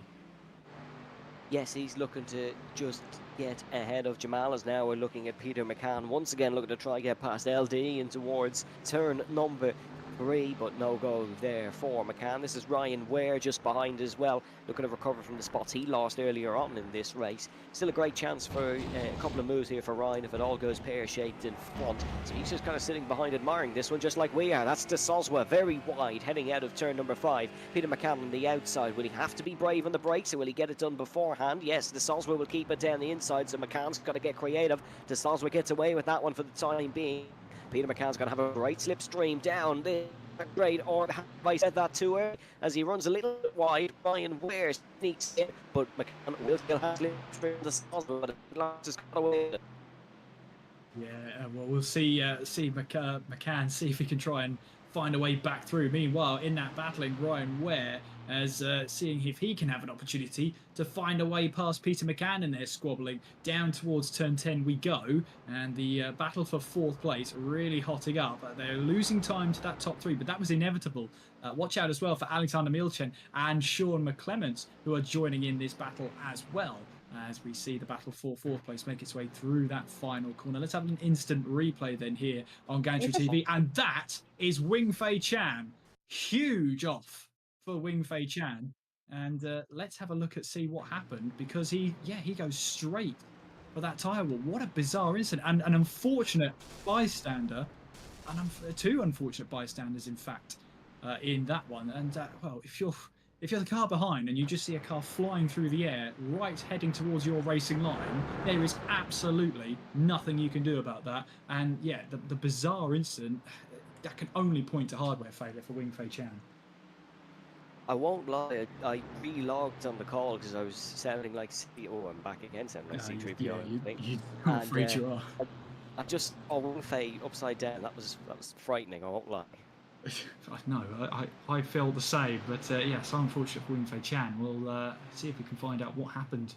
Yes, he's looking to just get ahead of Jamal as now we're looking at Peter McCann once again looking to try get past LD and towards turn number 3, but no go there for McCann. This is Ryan Ware just behind as well, looking to recover from the spots he lost earlier on in this race. Still a great chance for a couple of moves here for Ryan if it all goes pear-shaped in front. So he's just kind of sitting behind admiring this one just like we are. That's de Soswa very wide heading out of turn number 5. Peter McCann on the outside. Will he have to be brave on the brakes or will he get it done beforehand? Yes, de Soswa will keep it down the inside, so McCann's got to get creative. De Soswa gets away with that one for the time being. Peter McCann's going to have a great slipstream down there. Great, or have I said that too early? As he runs a little bit wide, Ryan Ware sneaks in, but McCann will still have slipstream the Soswa, but just got away with it. Yeah, well, we'll see McCann see if he can try and find a way back through. Meanwhile, in that battling, Ryan Ware as seeing if he can have an opportunity to find a way past Peter McCann in there squabbling. Down towards turn 10 we go, and the battle for 4th place really hotting up. They're losing time to that top 3, but that was inevitable. Watch out as well for Alexander Milchen and Sean McClements, who are joining in this battle as well, as we see the battle for 4th place make its way through that final corner. Let's have an instant replay then here on Gantry TV, and that is Wing Fei Chan. Huge off for Wing Fei Chan, and let's have a look at see what happened, because he goes straight for that tyre wall. What a bizarre incident, and an unfortunate bystander, two unfortunate bystanders in fact in that one. And well, if you're the car behind and you just see a car flying through the air right heading towards your racing line, there is absolutely nothing you can do about that. And yeah, the bizarre incident that can only point to hardware failure for Wing Fei Chan. I won't lie, I re-logged on the call because I was sounding like oh, I'm back again sounding like C3PO. You afraid you are. I just Wing Fei upside down. That was frightening, I won't lie. No, I feel the same, but yeah, so unfortunate for Wing Fei Chan. We'll see if we can find out what happened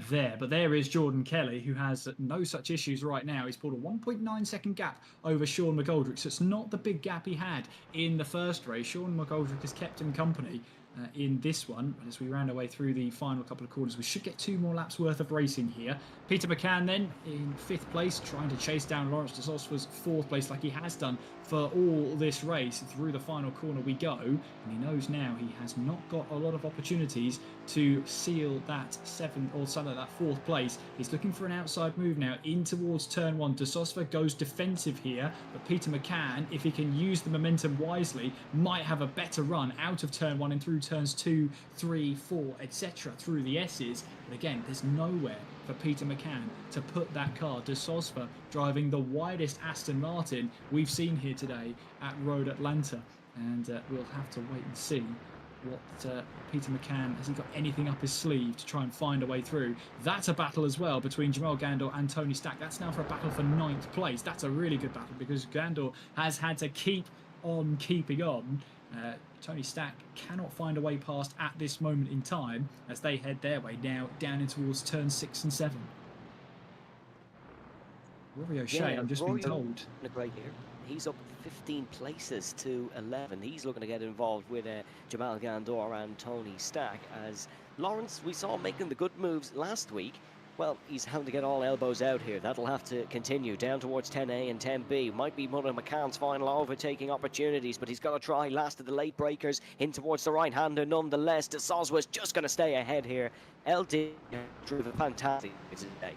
there. But there is Jordan Kelly, who has no such issues right now. He's pulled a 1.9 second gap over Sean McGoldrick, so it's not the big gap he had in the first race. Sean McGoldrick has kept him company in this one. But as we round our way through the final couple of corners, we should get 2 more laps worth of racing here. Peter McCann then in 5th place, trying to chase down Lawrence de Sosva's 4th place like he has done for all this race. Through the final corner we go, and he knows now he has not got a lot of opportunities to seal that 7th or sell that 4th place. He's looking for an outside move now in towards turn 1. De Sosva goes defensive here, but Peter McCann, if he can use the momentum wisely, might have a better run out of turn 1 and through turns 2, 3, 4, etc. through the S's. But again, there's nowhere for Peter McCann to put that car. De Sosva driving the widest Aston Martin we've seen here today at Road Atlanta, and we'll have to wait and see what Peter McCann, has he got anything up his sleeve to try and find a way through. That's a battle as well between Jamal Gandor and Tony Stack. That's now for a battle for 9th place. That's a really good battle because Gandor has had to keep on keeping on. Tony Stack cannot find a way past at this moment in time as they head their way now down in towards turn 6 and 7. Rory O'Shea, I'm just being told. Great here. He's up 15 places to 11. He's looking to get involved with Jamal Gandor and Tony Stack, as Lawrence we saw making the good moves last week. Well, he's having to get all elbows out here. That'll have to continue down towards 10A and 10B. Might be one of McCann's final overtaking opportunities, but he's got to try last of the late breakers in towards the right-hander nonetheless. De Soswa's just going to stay ahead here. LD drew a fantastic today.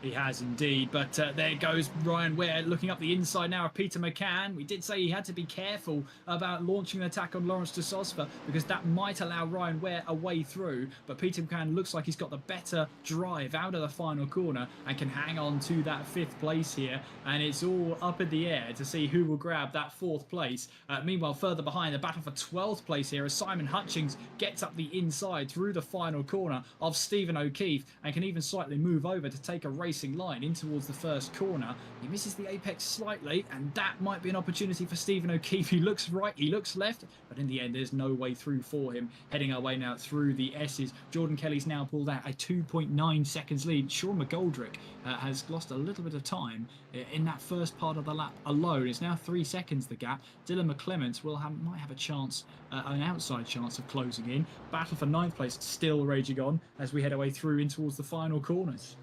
He has indeed, but there goes Ryan Ware looking up the inside now of Peter McCann. We did say he had to be careful about launching an attack on Lawrence de Sosva because that might allow Ryan Ware a way through, but Peter McCann looks like he's got the better drive out of the final corner and can hang on to that 5th place here, and it's all up in the air to see who will grab that 4th place. Meanwhile, further behind, the battle for 12th place here as Simon Hutchings gets up the inside through the final corner of Stephen O'Keefe and can even slightly move over to take a racing line in towards the first corner. He misses the apex slightly, and that might be an opportunity for Stephen O'Keefe. He looks right, he looks left, but in the end there's no way through for him. Heading our way now through the S's. Jordan Kelly's now pulled out a 2.9 seconds lead. Sean McGoldrick has lost a little bit of time in that first part of the lap alone. It's now 3 seconds the gap. Dylan McClements might have a chance, an outside chance of closing in. Battle for 9th place still raging on as we head our way through in towards the final corners.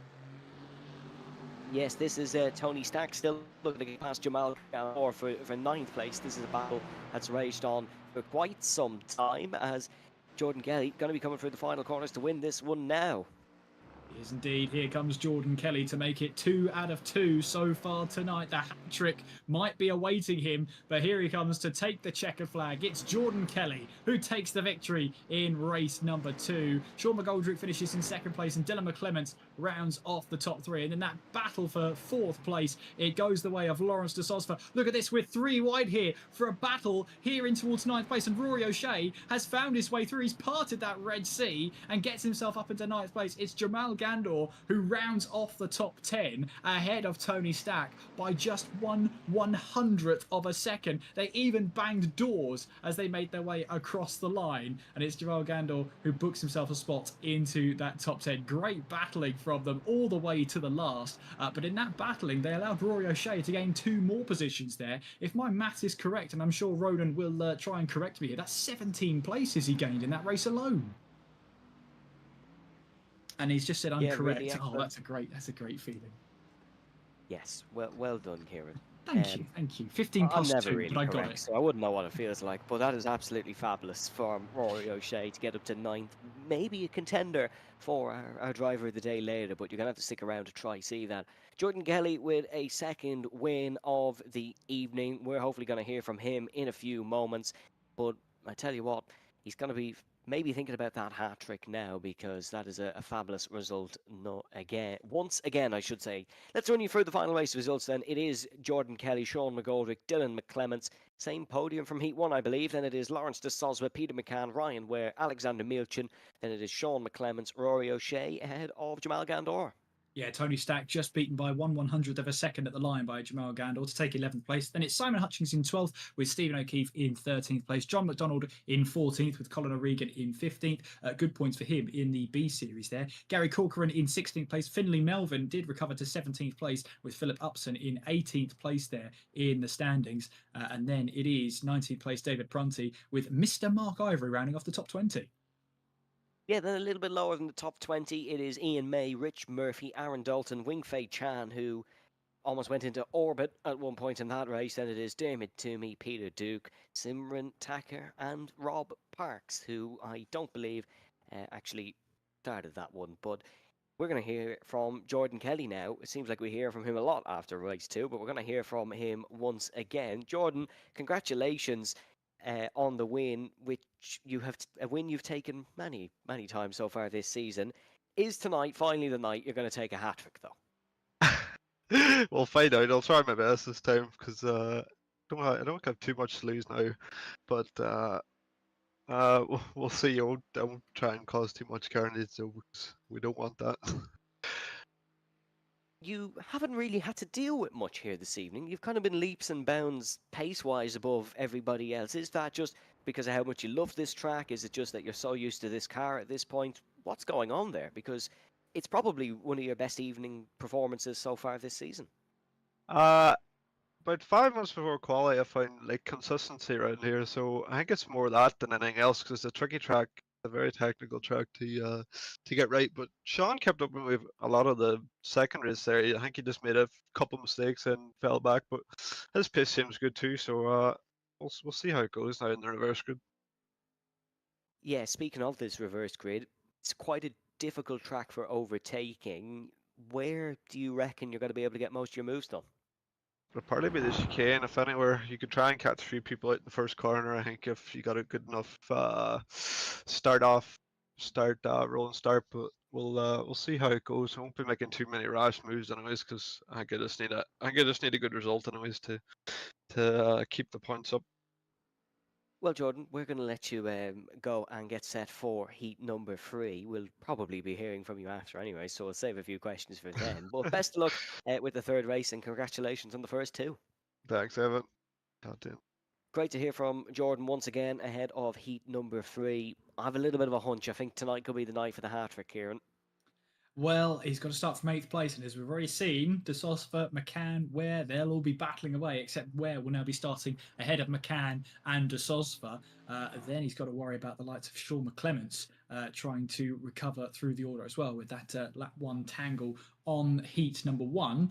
Yes, this is Tony Stack still looking to get past Jamal Gandor for 9th place. This is a battle that's raged on for quite some time as Jordan Kelly going to be coming through the final corners to win this one now. Yes, indeed. Here comes Jordan Kelly to make it 2 out of 2 so far tonight. The hat-trick might be awaiting him, but here he comes to take the checkered flag. It's Jordan Kelly who takes the victory in race number 2. Sean McGoldrick finishes in 2nd place, and Dylan McClements rounds off the top 3. And in that battle for 4th place, it goes the way of Lawrence de Sosva. Look at this, we're 3 wide here for a battle here in towards 9th place, and Rory O'Shea has found his way through. He's parted that Red Sea and gets himself up into 9th place. It's Jamal Gandor who rounds off the top 10 ahead of Tony Stack by just 1/100th of a second. They even banged doors as they made their way across the line, and it's Jamal Gandor who books himself a spot into that top 10. Great battling from them all the way to the last, but in that battling they allowed Rory O'Shea to gain 2 more positions there. If my math is correct, and I'm sure Ronan will try and correct me here, that's 17 places he gained in that race alone. And he's just said I'm correct. Really, oh, that's a great feeling. Yes, well done, Kieran. Thank you. 15 plus 2, really but I got it. So I wouldn't know what it feels like, but that is absolutely fabulous for Rory O'Shea to get up to 9th. Maybe a contender for our driver of the day later, but you're going to have to stick around to try see that. Jordan Kelly with a 2nd win of the evening. We're hopefully going to hear from him in a few moments, but I tell you what, he's going to be maybe thinking about that hat trick now, because that is a fabulous result. Once again, I should say. Let's run you through the final race results then. It is Jordan Kelly, Sean McGoldrick, Dylan McClements. Same podium from Heat 1, I believe. Then it is Lawrence de Sosva, Peter McCann, Ryan Ware, Alexander Milchin. Then it is Sean McClements, Rory O'Shea ahead of Jamal Gandor. Yeah, Tony Stack just beaten by 1/100th of a second at the line by Jamal Gandor to take 11th place. Then it's Simon Hutchings in 12th with Stephen O'Keefe in 13th place. John McDonald in 14th with Colin O'Regan in 15th. Good points for him in the B series there. Gary Corcoran in 16th place. Finlay Melvin did recover to 17th place with Philip Upson in 18th place there in the standings. And then it is 19th place David Prunty with Mr. Mark Ivory rounding off the top 20. Yeah, then a little bit lower than the top 20, it is Ian May, Rich Murphy, Aaron Dalton, Wingfei Chan, who almost went into orbit at one point in that race. Then it is Dermot Toomey, Peter Duke, Simran Tacker, and Rob Parks, who I don't believe actually started that one. But we're going to hear from Jordan Kelly now. It seems like we hear from him a lot after race 2, but we're going to hear from him once again. Jordan, congratulations on the win, which a win you've taken many times so far this season. Is tonight finally the night you're going to take a hat trick, though? We'll find out. I'll try my best this time because I don't have too much to lose now. But we'll see. Don't try and cause too much carnage, so we don't want that. You haven't really had to deal with much here this evening. You've kind of been leaps and bounds pace-wise above everybody else. Is that just because of how much you love this track? Is it just that you're so used to this car at this point? What's going on there? Because it's probably one of your best evening performances so far this season. About 5 months before quali, I found like consistency around here. So I think it's more that than anything else because it's a tricky track. A very technical track to get right, but Sean kept up with a lot of the second race there. I think he just made a couple of mistakes and fell back, but his pace seems good too. So we'll see how it goes now in the reverse grid. Yeah, speaking of this reverse grid, it's quite a difficult track for overtaking. where do you reckon you're going to be able to get most of your moves done? It'll probably be the chicane. If anywhere, you could try and catch 3 people out in the first corner. I think if you got a good enough rolling start. But we'll see how it goes. I won't be making too many rash moves anyways, because I think I just need a good result anyways to keep the points up. Well, Jordan, we're going to let you go and get set for heat number 3. We'll probably be hearing from you after anyway, so we'll save a few questions for then. But best of luck with the third race, and congratulations on the first 2. Thanks, Evan. Dalton. Great to hear from Jordan once again ahead of heat number 3. I have a little bit of a hunch. I think tonight could be the night for the hat-trick, Kieran. Well, he's got to start from 8th place, and as we've already seen, De Sosva, McCann, Ware, they'll all be battling away, except Ware will now be starting ahead of McCann and De Sosva. Then he's got to worry about the likes of Sean McClements trying to recover through the order as well with that lap 1 tangle on heat number 1.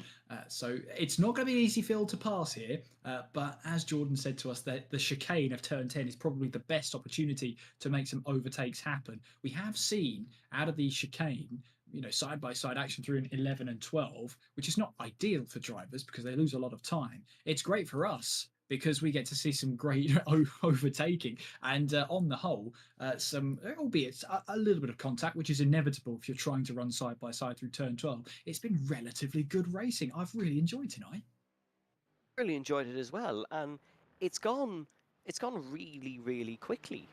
So it's not going to be an easy field to pass here, but as Jordan said to us, that the chicane of turn 10 is probably the best opportunity to make some overtakes happen. We have seen out of the chicane, side-by-side action through in 11 and 12, which is not ideal for drivers because they lose a lot of time. It's great for us because we get to see some great overtaking and on the whole, some, albeit a little bit of contact, which is inevitable if you're trying to run side-by-side through turn 12. It's been relatively good racing. I've really enjoyed tonight. Really enjoyed it as well, and it's gone really, really quickly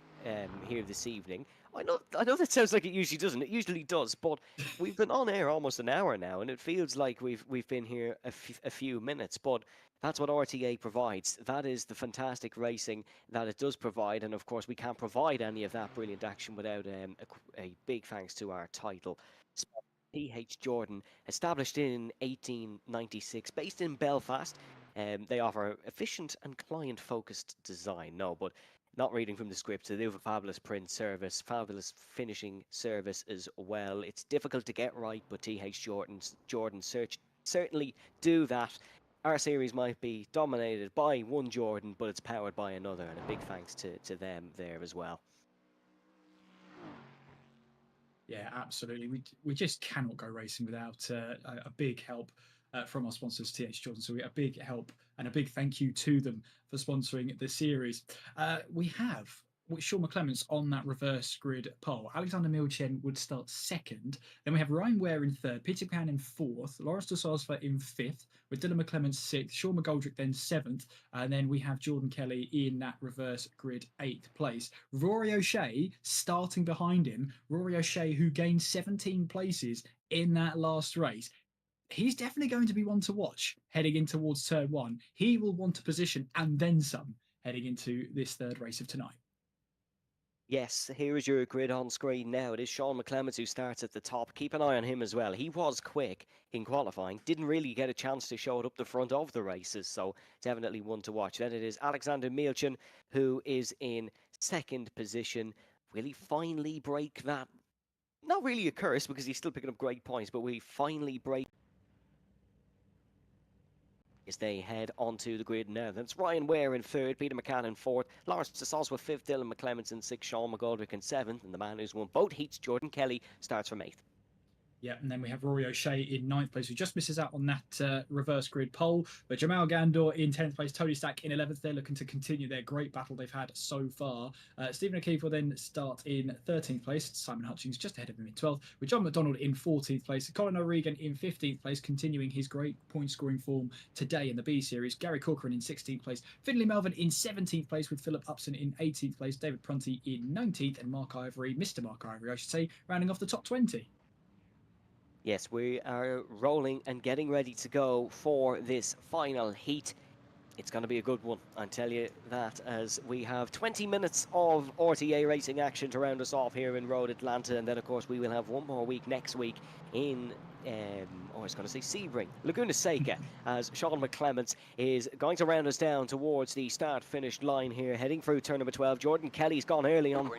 here this evening. I know that sounds like it usually doesn't. It usually does, but we've been on air almost an hour now, and it feels like we've been here a few minutes. But that's what RTA provides. That is the fantastic racing that it does provide, and of course we can't provide any of that brilliant action without a big thanks to our title sponsor, TH Jordan, established in 1896, based in Belfast. They offer efficient and client-focused design. No, but not reading from the script, so they have a fabulous print service, fabulous finishing service as well. It's difficult to get right, but TH Jordan certainly do that. Our series might be dominated by one Jordan, but it's powered by another, and a big thanks to them there as well. Yeah, absolutely. We just cannot go racing without a big help from our sponsors, TH Jordan. So a big help and a big thank you to them for sponsoring the series. We have Sean McClements on that reverse grid pole. Alexander Milchen would start 2nd. Then we have Ryan Ware in 3rd, Peter McCann in 4th, Lawrence De Sosva in 5th, with Dylan McClements 6th, Sean McGoldrick then 7th, and then we have Jordan Kelly in that reverse grid 8th place. Rory O'Shea starting behind him. Rory O'Shea, who gained 17 places in that last race. He's definitely going to be one to watch heading in towards turn 1. He will want a position and then some heading into this third race of tonight. Yes, here is your grid on screen now. It is Sean McClements who starts at the top. Keep an eye on him as well. He was quick in qualifying. Didn't really get a chance to show it up the front of the races, so definitely one to watch. Then it is Alexander Milchen who is in 2nd position. Will he finally break that? Not really a curse because he's still picking up great points, but will he finally break as they head onto the grid now? That's Ryan Ware in 3rd, Peter McCann in 4th, Lawrence De Sosva 5th, Dylan McClements in 6th, Sean McGoldrick in 7th, and the man who's won both heats, Jordan Kelly, starts from 8th. Yeah, and then we have Rory O'Shea in 9th place, who just misses out on that reverse grid pole. But Jamal Gandor in 10th place, Tony Stack in 11th. They're looking to continue their great battle they've had so far. Stephen O'Keefe will then start in 13th place. Simon Hutchings just ahead of him in 12th, with John McDonald in 14th place. Colin O'Regan in 15th place, continuing his great point-scoring form today in the B Series. Gary Corcoran in 16th place. Finley Melvin in 17th place, with Philip Upson in 18th place. David Prunty in 19th, and Mark Ivory, Mr. Mark Ivory, I should say, rounding off the top 20. Yes, we are rolling and getting ready to go for this final heat. It's going to be a good one, I tell you that, as we have 20 minutes of RTA racing action to round us off here in Road Atlanta, and then of course we will have one more week next week in I was going to say Sebring, Laguna Seca, as Sean McClements is going to round us down towards the start-finish line here, heading through turn number 12. Jordan Kelly's gone early on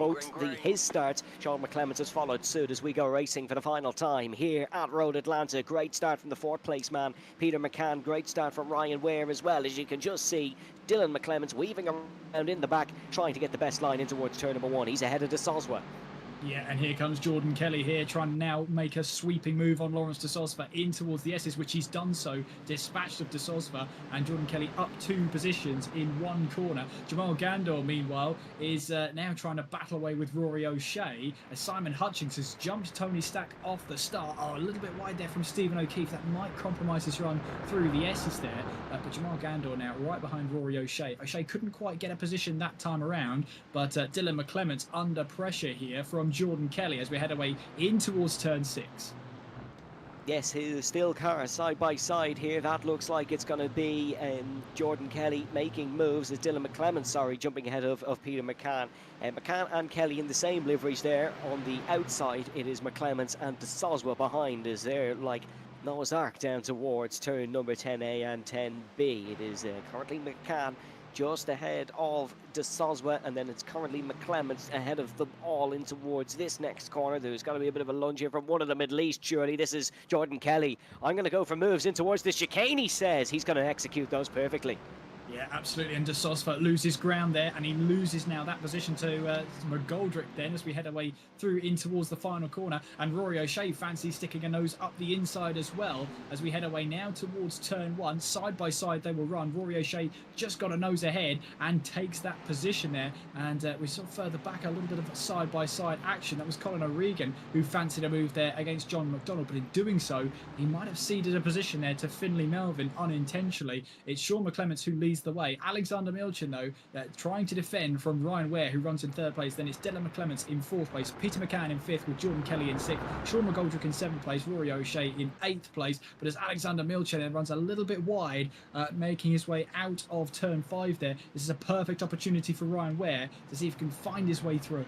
his starts. Sean McClements has followed suit as we go racing for the final time here at Road Atlanta. Great start from the 4th place man, Peter McCann. Great start from Ryan Ware as well, as you can just see. Dylan McClements weaving around in the back, trying to get the best line in towards turn number 1. He's ahead of De Soswa. Yeah, and here comes Jordan Kelly here, trying to now make a sweeping move on Lawrence de Sosva in towards the S's, which he's done so, dispatched of de Sosva, and Jordan Kelly up 2 positions in 1 corner. Jamal Gandor, meanwhile, is now trying to battle away with Rory O'Shea, as Simon Hutchings has jumped Tony Stack off the start. Oh, a little bit wide there from Stephen O'Keefe. That might compromise his run through the S's there, but Jamal Gandor now right behind Rory O'Shea. O'Shea couldn't quite get a position that time around, but Dylan McClements under pressure here from Jordan Kelly as we head away in towards turn 6. Yes, still cars side by side here. That looks like it's going to be Jordan Kelly making moves as Dylan McClements, jumping ahead of Peter McCann. McCann and Kelly in the same liveries there. On the outside, it is McClements and de Soswa behind as they're like Noah's Ark down towards turn number 10A and 10B. It is currently McCann just ahead of de Soswa, and then it's currently McClements ahead of them all in towards this next corner. There's got to be a bit of a lunge here from one of them at least, surely. This is Jordan Kelly. I'm going to go for moves in towards the chicane, he says. He's going to execute those perfectly. Yeah, absolutely. And de Sosva loses ground there, and he loses now that position to McGoldrick then as we head away through in towards the final corner. And Rory O'Shea fancies sticking a nose up the inside as well as we head away now towards turn 1. Side by side they will run. Rory O'Shea just got a nose ahead and takes that position there. And we saw further back a little bit of side by side action. That was Colin O'Regan who fancied a move there against John McDonald, but in doing so, he might have ceded a position there to Finlay Melvin unintentionally. It's Sean McClements who leads the way. Alexander Milchin, though, trying to defend from Ryan Ware, who runs in 3rd place. Then it's Dylan McClements in 4th place. Peter McCann in 5th with Jordan Kelly in 6th. Sean McGoldrick in 7th place. Rory O'Shea in 8th place. But as Alexander Milchin then runs a little bit wide, making his way out of turn 5 there, this is a perfect opportunity for Ryan Ware to see if he can find his way through.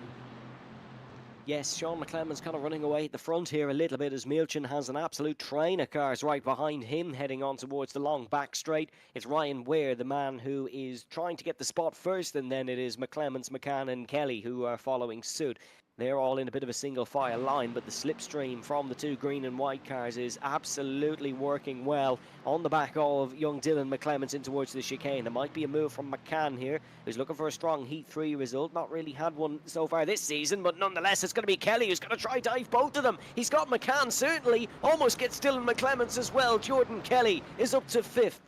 Yes, Sean McClements kind of running away at the front here a little bit as Milchin has an absolute train of cars right behind him heading on towards the long back straight. It's Ryan Ware, the man who is trying to get the spot first, and then it is McClements, McCann and Kelly who are following suit. They're all in a bit of a single file line, but the slipstream from the 2 green and white cars is absolutely working well on the back of young Dylan McClements in towards the chicane. There might be a move from McCann here, who's looking for a strong Heat 3 result. Not really had one so far this season, but nonetheless, it's going to be Kelly who's going to try dive both of them. He's got McCann, certainly. Almost gets Dylan McClements as well. Jordan Kelly is up to 5th.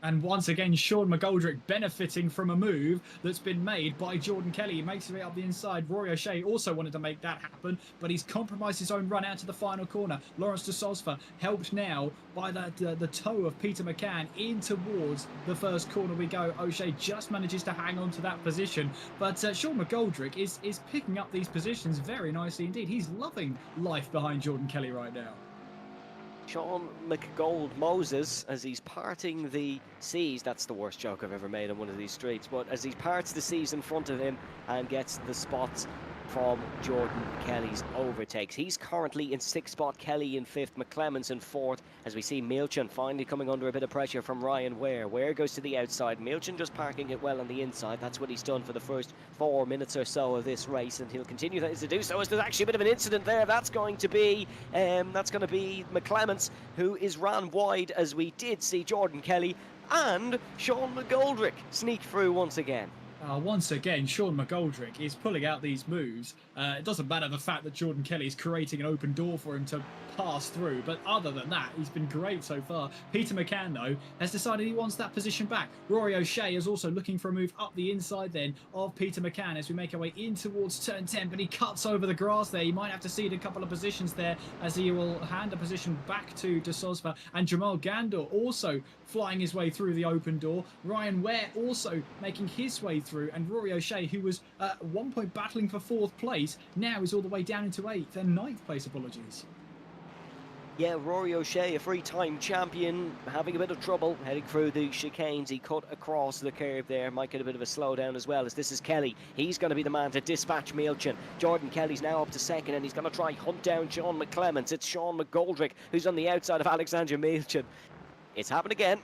And once again, Sean McGoldrick benefiting from a move that's been made by Jordan Kelly. He makes his way up the inside. Rory O'Shea also wanted to make that happen, but he's compromised his own run out to the final corner. Lawrence de Sosva helped now by the toe of Peter McCann in towards the first corner we go. O'Shea just manages to hang on to that position, but Sean McGoldrick is picking up these positions very nicely indeed. He's loving life behind Jordan Kelly right now. Sean McGold Moses, as he's parting the seas, that's the worst joke I've ever made on one of these streets, but as he parts the seas in front of him and gets the spots from Jordan Kelly's overtakes. He's currently in 6th spot, Kelly in 5th, McClements in 4th, as we see Milchin finally coming under a bit of pressure from Ryan Ware. Ware goes to the outside, Milchin just parking it well on the inside. That's what he's done for the first 4 minutes or so of this race, and he'll continue to do so as there's actually a bit of an incident there. That's going to be McClements, who is ran wide, as we did see Jordan Kelly and Sean McGoldrick sneak through once again. Once again, Sean McGoldrick is pulling out these moves. It doesn't matter the fact that Jordan Kelly is creating an open door for him to pass through, but other than that, he's been great so far. Peter McCann, though, has decided he wants that position back. Rory O'Shea is also looking for a move up the inside then of Peter McCann as we make our way in towards turn 10, but he cuts over the grass there. He might have to cede a couple of positions there as he will hand a position back to de Sosva, and Jamal Gandor also flying his way through the open door. Ryan Ware also making his way through, and Rory O'Shea, who was at one point battling for 4th place, now is all the way down into 8th and 9th place, apologies. Yeah, Rory O'Shea, a 3-time champion, having a bit of trouble heading through the chicanes. He cut across the curve there, might get a bit of a slowdown as well, as this is Kelly. He's going to be the man to dispatch Milchin. Jordan Kelly's now up to 2nd, and he's going to try hunt down Sean McClements. It's Sean McGoldrick who's on the outside of Alexander Milchin. It's happened again.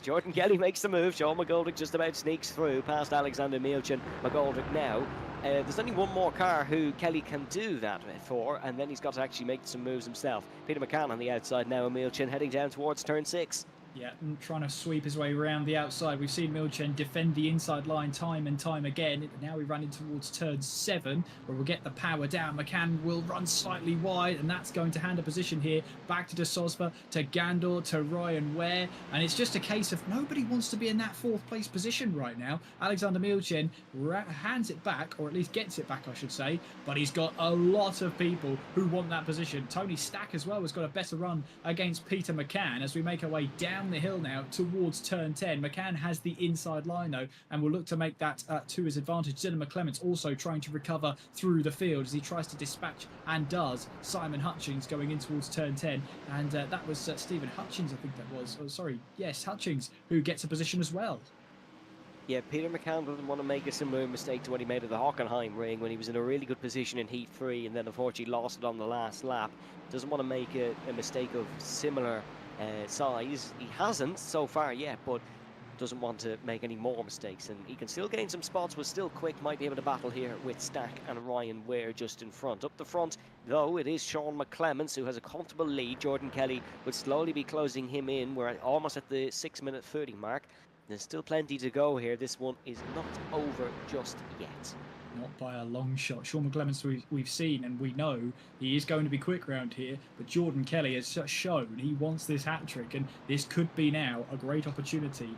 Jordan Kelly makes the move. Sean McGoldrick just about sneaks through past Alexander Milchin. McGoldrick now. There's only one more car who Kelly can do that for, and then he's got to actually make some moves himself. Peter McCann on the outside now, and Milchin heading down towards turn 6. Yeah, and trying to sweep his way around the outside. We've seen Milchen defend the inside line time and time again. Now we run in towards turn 7, where we'll get the power down. McCann will run slightly wide, and that's going to hand a position here back to De Sosva, to Gandor, to Ryan Ware. And it's just a case of nobody wants to be in that 4th place position right now. Alexander Milchen hands it back, or at least gets it back, I should say. But he's got a lot of people who want that position. Tony Stack as well has got a better run against Peter McCann as we make our way down the hill now towards turn 10. McCann has the inside line though, and will look to make that to his advantage. Dylan McClements also trying to recover through the field as he tries to dispatch, and does, Simon Hutchings going in towards turn 10. And that was Stephen Hutchings, I think that was. Oh, sorry, yes, Hutchings, who gets a position as well. Yeah, Peter McCann didn't want to make a similar mistake to what he made at the Hockenheim ring when he was in a really good position in Heat 3 and then unfortunately lost it on the last lap. Doesn't want to make a mistake of similar size. He hasn't so far yet, but doesn't want to make any more mistakes, and he can still gain some spots, was still quick, might be able to battle here with Stack and Ryan Ware just in front. Up the front though, it is Sean McClements who has a comfortable lead. Jordan Kelly would slowly be closing him in. We're almost at the 6-minute 30 mark. There's still plenty to go here. This one is not over just yet. Not by a long shot. Sean McClements we've seen, and we know he is going to be quick round here, but Jordan Kelly has shown he wants this hat-trick, and this could be now a great opportunity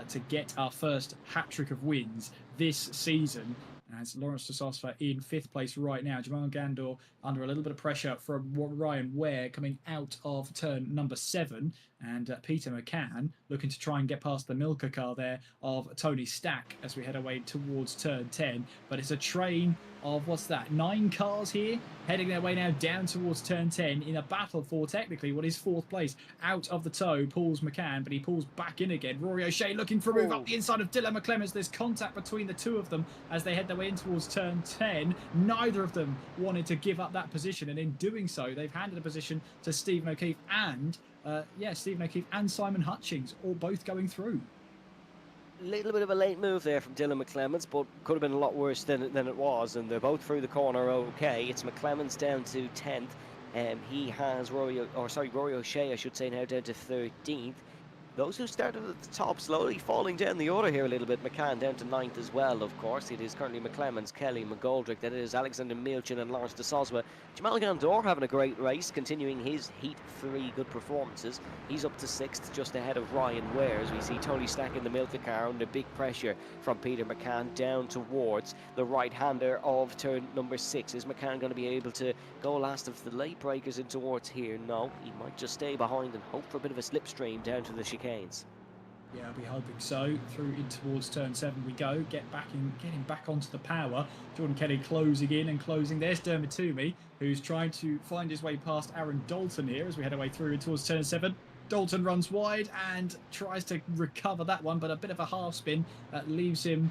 to get our first hat-trick of wins this season. As Lawrence De Sosva in 5th place right now. Jamal Gandor under a little bit of pressure from Ryan Ware coming out of turn number 7. And Peter McCann looking to try and get past the milker car there of Tony Stack as we head away towards turn 10. But it's a train of, 9 cars here, heading their way now down towards turn 10 in a battle for technically what is 4th place. Out of the tow pulls McCann, but he pulls back in again. Rory O'Shea looking for a move up the inside of Dylan McClements. There's contact between the two of them as they head their way in towards turn 10. Neither of them wanted to give up that position, and in doing so, they've handed a position to Stephen O'Keefe and Stephen O'Keefe and Simon Hutchings, all both going through. Little bit of a late move there from Dylan McClements, but could have been a lot worse than it was, and they're both through the corner okay. It's McClements down to 10th, and he has Rory O'Shea, I should say, now down to 13th. Those who started at the top slowly falling down the order here a little bit. McCann down to 9th as well, of course. It is currently McClements, Kelly, McGoldrick. That is Alexander Milchen and Lawrence De Sosva. Jamal Gandor having a great race, continuing his Heat 3 good performances. He's up to 6th, just ahead of Ryan Ware, as we see Tony Stack in the milker car under big pressure from Peter McCann down towards the right-hander of turn number 6. Is McCann going to be able to go last of the late breakers in towards here? No, he might just stay behind and hope for a bit of a slipstream down to the chicanes. Yeah, I'll be hoping so. Through in towards turn 7 we go. Getting back onto the power. Jordan Kelly closing in and closing. There's Dermot Toomey, who's trying to find his way past Aaron Dalton here as we head away through towards turn 7. Dalton runs wide and tries to recover that one, but a bit of a half spin leaves him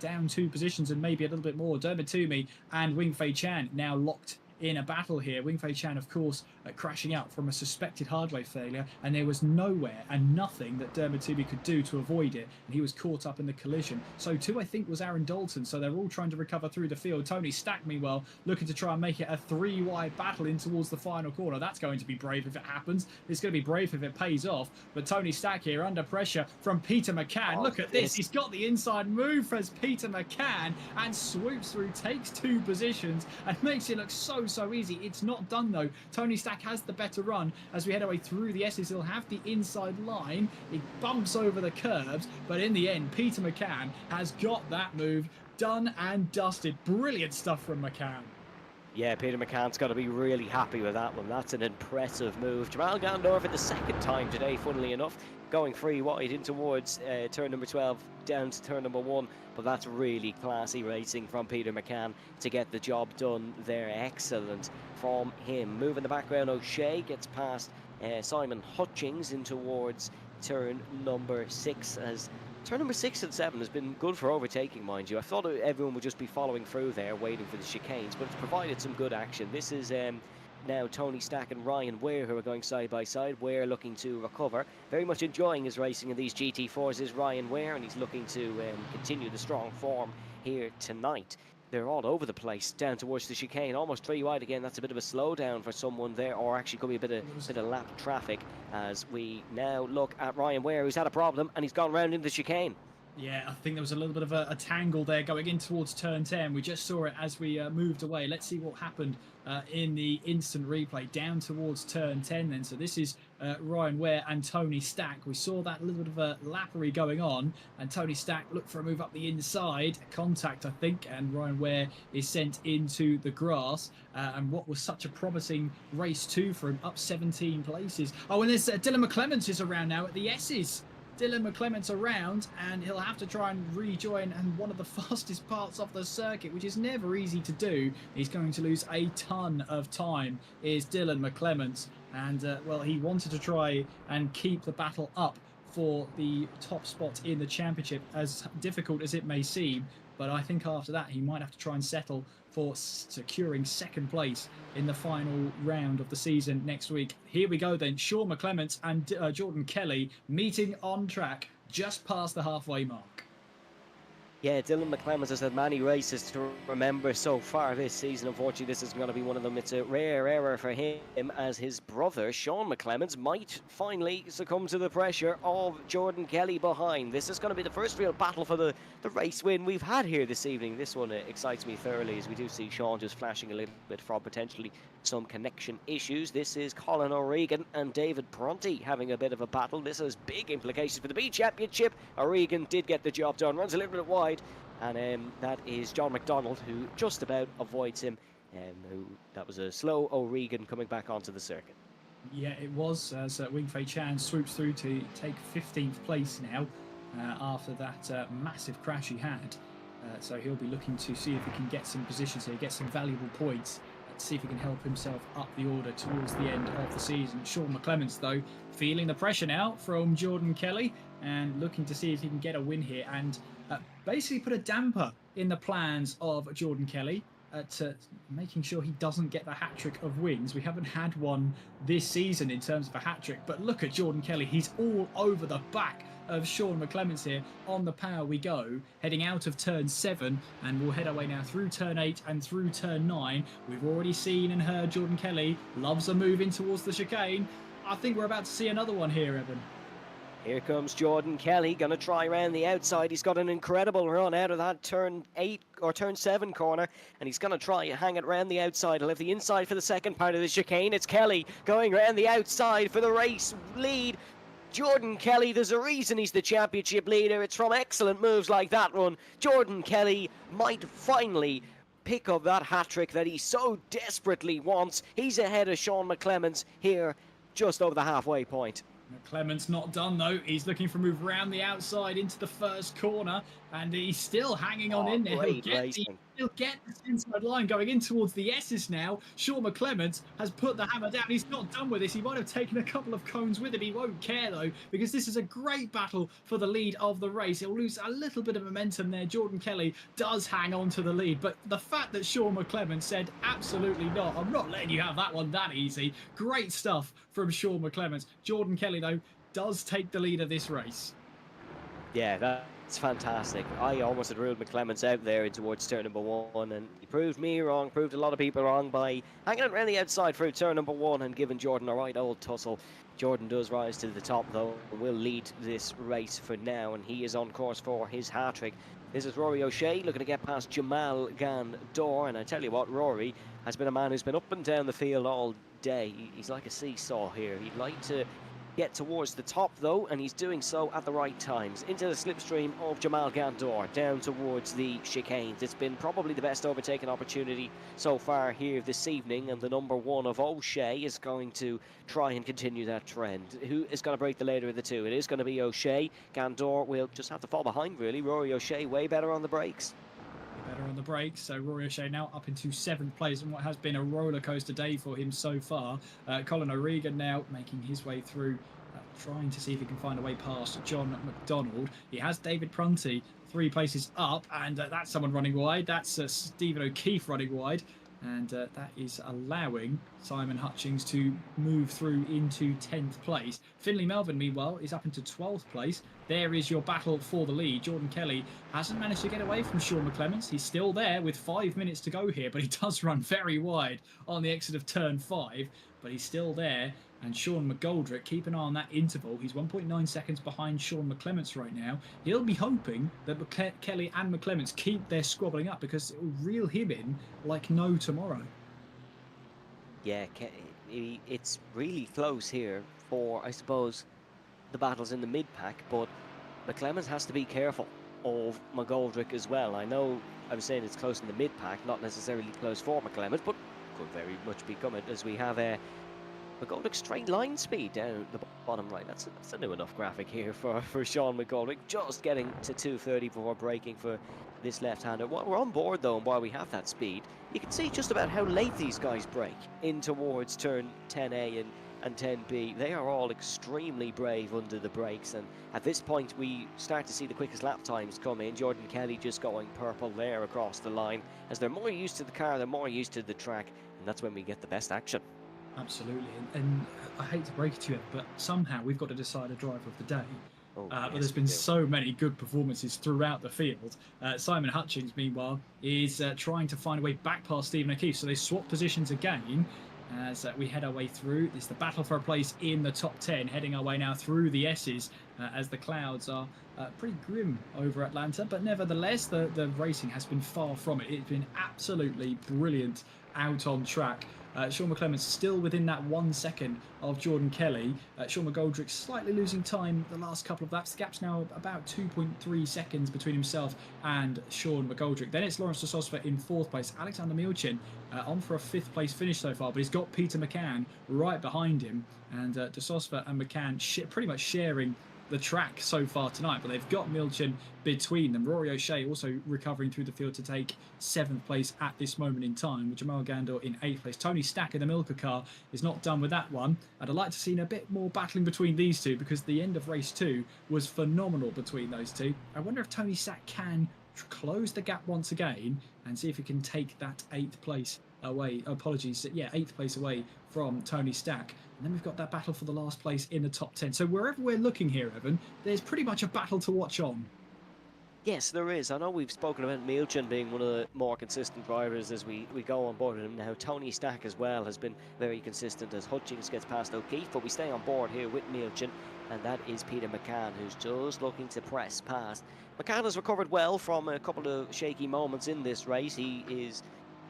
down 2 positions and maybe a little bit more. Dermot Toomey and Wing Fei Chan now locked in a battle here. Wing Fei Chan, of course, crashing out from a suspected hardware failure, and there was nowhere and nothing that Dermot Toomey could do to avoid it, and he was caught up in the collision. So too, I think, was Aaron Dalton, so they're all trying to recover through the field. Tony Stack, meanwhile, looking to try and make it a 3-wide battle in towards the final corner. That's going to be brave if it happens. It's going to be brave if it pays off, but Tony Stack here under pressure from Peter McCann. Look at this. He's got the inside move as Peter McCann and swoops through, takes 2 positions and makes it look so easy. It's not done though. Tony Stack has the better run as we head away through the S's. He'll have the inside line. He bumps over the curbs, but in the end, Peter McCann has got that move done and dusted. Brilliant stuff from McCann. Yeah, Peter McCann's got to be really happy with that one. That's an impressive move. Jamal Gandor for the 2nd time today, funnily enough, going free wide in towards turn number 12, down to turn number 1. But that's really classy racing from Peter McCann to get the job done there. Excellent from him. Moving the background, O'Shea gets past Simon Hutchings in towards turn number 6, as turn number 6 and 7 has been good for overtaking, mind you. I thought everyone would just be following through there, waiting for the chicanes, but it's provided some good action. This is now Tony Stack and Ryan Ware who are going side by side. Ware looking to recover. Very much enjoying his racing in these GT4s is Ryan Ware, and he's looking to continue the strong form here tonight. they're all over the place down towards the chicane, almost 3 wide again. That's a bit of a slowdown for someone there, or actually could be a bit of lap traffic as we now look at Ryan Ware, who's had a problem and he's gone round into the chicane. Yeah, I think there was a little bit of a tangle there going in towards turn 10. We just saw it as we moved away. Let's see what happened in the instant replay down towards turn 10 then. So this is Ryan Ware and Tony Stack. We saw that little bit of a lappery going on, and Tony Stack looked for a move up the inside. Contact, I think, and Ryan Ware is sent into the grass. And what was such a promising race too for him, up 17 places. Oh, and there's Dylan McClements is around now at the S's. Dylan McClements around, and he'll have to try and rejoin and one of the fastest parts of the circuit, which is never easy to do. He's going to lose a ton of time, is Dylan McClements. And, well, he wanted to try and keep the battle up for the top spot in the championship, as difficult as it may seem. But I think after that, he might have to try and settle for securing second place in the final round of the season next week. Here we go then. Sean McClements and Jordan Kelly meeting on track just past the halfway mark. Yeah, Dylan McClements has had many races to remember so far this season. Unfortunately, this is going to be one of them. It's a rare error for him, as his brother, Sean McClements, might finally succumb to the pressure of Jordan Kelly behind. This is going to be the first real battle for the race win we've had here this evening. This one excites me thoroughly, as we do see Sean just flashing a little bit from potentially some connection issues. This is Colin O'Regan and David Prunty having a bit of a battle. This has big implications for the B Championship. O'Regan did get the job done, runs a little bit wide. And that is John McDonald, who just about avoids him. That was a slow O'Regan coming back onto the circuit. Yeah, it was, as Wing Fei Chan swoops through to take 15th place now after that massive crash he had. So he'll be looking to see if he can get some positions here, get some valuable points, to see if he can help himself up the order towards the end of the season. Sean McClements, though, feeling the pressure now from Jordan Kelly and looking to see if he can get a win here and basically put a damper in the plans of Jordan Kelly to making sure he doesn't get the hat-trick of wins. We haven't had one this season in terms of a hat-trick, but look at Jordan Kelly. He's all over the back of Sean McClements here. On the power we go, heading out of turn 7, and we'll head our way now through turn 8 and through turn 9. We've already seen and heard Jordan Kelly loves a move in towards the chicane. I think we're about to see another one here, Evan. Here comes Jordan Kelly, going to try around the outside. He's got an incredible run out of that turn 8 or turn 7 corner, and he's going to try and hang it around the outside. He'll have the inside for the second part of the chicane. It's Kelly going around the outside for the race lead. Jordan Kelly, there's a reason he's the championship leader. It's from excellent moves like that one. Jordan Kelly might finally pick up that hat-trick that he so desperately wants. He's ahead of Sean McClements here, just over the halfway point. McClements not done though. He's looking for a move round the outside into the first corner, and he's still hanging on in there. He'll get this inside line going in towards the S's now. Sean McClements has put the hammer down. He's not done with this. He might have taken a couple of cones with him. He won't care though, because this is a great battle for the lead of the race. He'll lose a little bit of momentum there. Jordan Kelly does hang on to the lead, but the fact that Sean McClements said absolutely not, I'm not letting you have that one that easy. Great stuff from Sean McClements. Jordan Kelly though does take the lead of this race. Yeah, that's fantastic. I almost had ruled McClements out there in towards turn number 1, and he proved me wrong, proved a lot of people wrong by hanging around the outside through turn number 1 and giving Jordan a right old tussle. Jordan does rise to the top though, and will lead this race for now, and he is on course for his hat-trick. This is Rory O'Shea looking to get past Jamal Gandor, and I tell you what, Rory has been a man who's been up and down the field all day. He's like a seesaw here. He'd like to get towards the top though, and he's doing so at the right times. Into the slipstream of Jamal Gandor, down towards the chicanes. It's been probably the best overtaking opportunity so far here this evening, and the number 1 of O'Shea is going to try and continue that trend. Who is going to break the later of the two? It is going to be O'Shea. Gandor will just have to fall behind really. Rory O'Shea way better on the brakes. Better on the brakes, so Rory O'Shea now up into 7th place in what has been a roller coaster day for him so far. Colin O'Regan now making his way through, trying to see if he can find a way past John McDonald. He has David Prunty 3 places up, and that's someone running wide. That's Stephen O'Keefe running wide. and that is allowing Simon Hutchings to move through into 10th place. Finley Melvin, meanwhile, is up into 12th place. There is your battle for the lead. Jordan Kelly hasn't managed to get away from Sean McClements. He's still there with 5 minutes to go here, but he does run very wide on the exit of turn 5, but he's still there. And Sean McGoldrick, keep an eye on that interval. He's 1.9 seconds behind Sean McClements right now. He'll be hoping that Kelly and McClements keep their squabbling up, because it will reel him in like no tomorrow. Yeah, it's really close here for, I suppose, the battles in the mid-pack, but McClements has to be careful of McGoldrick as well. I know I was saying it's close in the mid-pack, not necessarily close for McClements, but could very much become it, as we have a McGoldrick straight line speed down the bottom right. That's a new enough graphic here for Sean McGoldrick, just getting to 230 before braking for this left-hander. While we're on board though, and while we have that speed, you can see just about how late these guys brake in towards turn 10A and 10B. They are all extremely brave under the brakes, and at this point we start to see the quickest lap times come in. Jordan Kelly just going purple there across the line, as they're more used to the car, they're more used to the track, and that's when we get the best action. Absolutely, and I hate to break it to you, but somehow we've got to decide a driver of the day. But there's been so many good performances throughout the field. Simon Hutchings, meanwhile, is trying to find a way back past Stephen O'Keefe, so they swap positions again as we head our way through. It's the battle for a place in the top 10, heading our way now through the S's as the clouds are pretty grim over Atlanta, but nevertheless the racing has been far from it. It's been absolutely brilliant out on track. Sean McClements still within that 1 second of Jordan Kelly. Sean McGoldrick slightly losing time the last couple of laps. The gap's now about 2.3 seconds between himself and Sean McGoldrick. Then it's Lawrence de Sosva in 4th place. Alexander Milchin on for a 5th place finish so far, but he's got Peter McCann right behind him. And de Sosva and McCann pretty much sharing the track so far tonight, but they've got Milchin between them. Rory O'Shea also recovering through the field to take 7th place at this moment in time, with Jamal Gandor in 8th place. Tony Stack in the Milker car is not done with that one. I'd like to see a bit more battling between these two, because the end of race 2 was phenomenal between those two. I wonder if Tony Stack can close the gap once again and see if he can take that 8th place away. Apologies, yeah, 8th place away from Tony Stack. And then we've got that battle for the last place in the top 10. So wherever we're looking here, Evan, there's pretty much a battle to watch on. Yes, there is. I know we've spoken about Milchin being one of the more consistent drivers as we go on board with him now. Tony Stack as well has been very consistent as Hutchings gets past O'Keefe, but we stay on board here with Milchin, and that is Peter McCann, who's just looking to press past. McCann has recovered well from a couple of shaky moments in this race. He is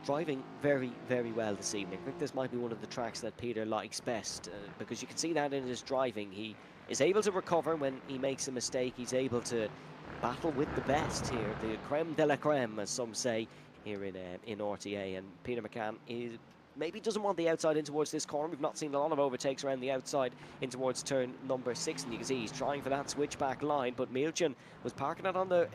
driving very, very well this evening. I think this might be one of the tracks that Peter likes best, because you can see that in his driving. He is able to recover when he makes a mistake. He's able to battle with the best here, the creme de la creme, as some say here in RTA. And Peter McCann maybe doesn't want the outside in towards this corner. We've not seen a lot of overtakes around the outside in towards turn number 6, and you can see he's trying for that switchback line, but Milchin was parking it on the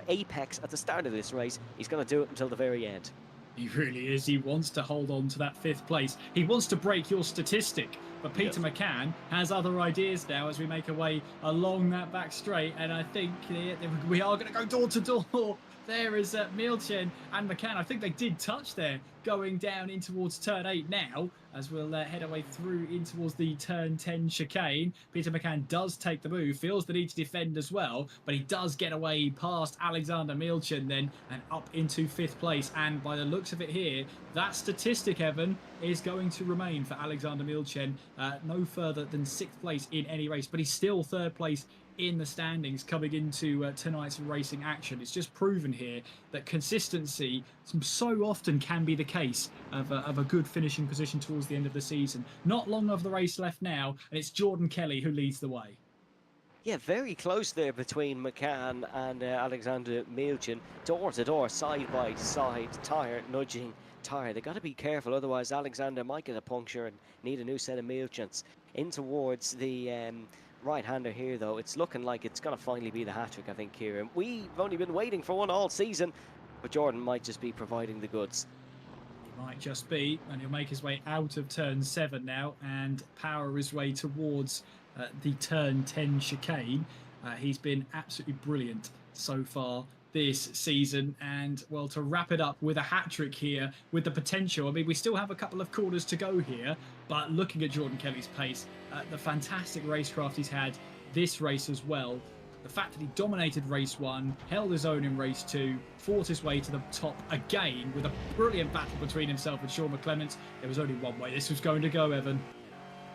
apex at the start of this race. He's going to do it until the very end. He really is. He wants to hold on to that 5th place. He wants to break your statistic. But Peter McCann has other ideas now as we make our way along that back straight. And I think we are going to go door to door. There is Milchin and McCann. I think they did touch there, going down in towards turn 8 now, as we'll head our way through in towards the turn 10 chicane. Peter McCann does take the move, feels the need to defend as well, but he does get away past Alexander Milchin then and up into 5th place. And by the looks of it here, that statistic, Evan, is going to remain for Alexander Milchin. No further than 6th place in any race, but he's still 3rd place in the standings coming into tonight's racing action. It's just proven here that consistency so often can be the case of a good finishing position towards the end of the season. Not long of the race left now, and it's Jordan Kelly who leads the way. Yeah, very close there between McCann and Alexander Milchin. Door to door, side by side, tyre nudging tyre. They've got to be careful, otherwise Alexander might get a puncture and need a new set of Milchins. In towards the right-hander here, though, it's looking like it's going to finally be the hat-trick, I think, Kieran. We've only been waiting for one all season, but Jordan might just be providing the goods. He might just be, and he'll make his way out of turn 7 now and power his way towards the turn 10 chicane. He's been absolutely brilliant so far this season, and well, to wrap it up with a hat-trick here with the potential. I mean, we still have a couple of corners to go here, but looking at Jordan Kelly's pace, the fantastic racecraft he's had this race as well, the fact that he dominated race 1, held his own in race 2, fought his way to the top again with a brilliant battle between himself and Sean McClements. There was only one way this was going to go, Evan.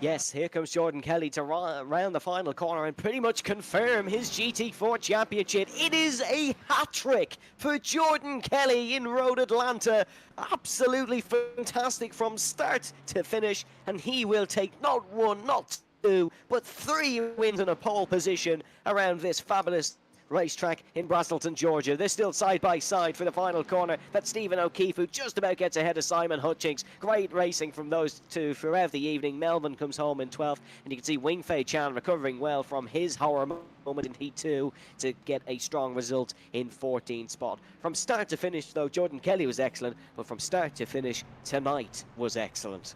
Yes, here comes Jordan Kelly to round the final corner and pretty much confirm his GT4 championship. It is a hat-trick for Jordan Kelly in Road Atlanta. Absolutely fantastic from start to finish, and he will take not 1, not 2, but 3 wins in a pole position around this fabulous racetrack in Braselton, Georgia. They're still side by side for the final corner. That's Stephen O'Keefe, who just about gets ahead of Simon Hutchings. Great racing from those two throughout the evening. Melvin comes home in 12th, and you can see Wing Fei Chan recovering well from his horror moment in Heat 2 to get a strong result in 14th spot. From start to finish, though, Jordan Kelly was excellent, but from start to finish, tonight was excellent.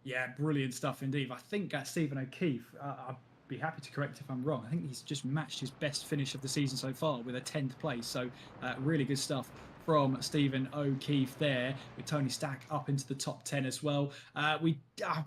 Yeah, brilliant stuff indeed. I think Stephen O'Keefe, I'd be happy to correct if I'm wrong, I think he's just matched his best finish of the season so far with a 10th place. So really good stuff from Stephen O'Keefe there, with Tony Stack up into the top 10 as well. We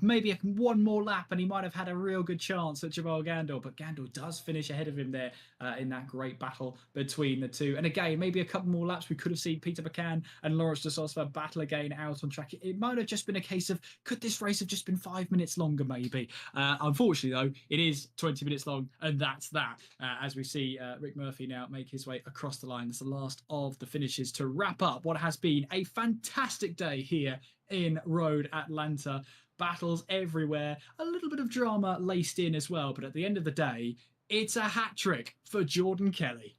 maybe one more lap and he might have had a real good chance at Jamal Gandor, but Gandor does finish ahead of him there in that great battle between the two. And again, maybe a couple more laps, we could have seen Peter McCann and Lawrence de Sosva battle again out on track. It might have just been a case of, could this race have just been 5 minutes longer maybe? Unfortunately though, it is 20 minutes long, and that's that. As we see Rick Murphy now make his way across the line. That's the last of the finishes to wrap up what has been a fantastic day here in Road Atlanta. Battles everywhere, a little bit of drama laced in as well, but at the end of the day, it's a hat trick for Jordan Kelly.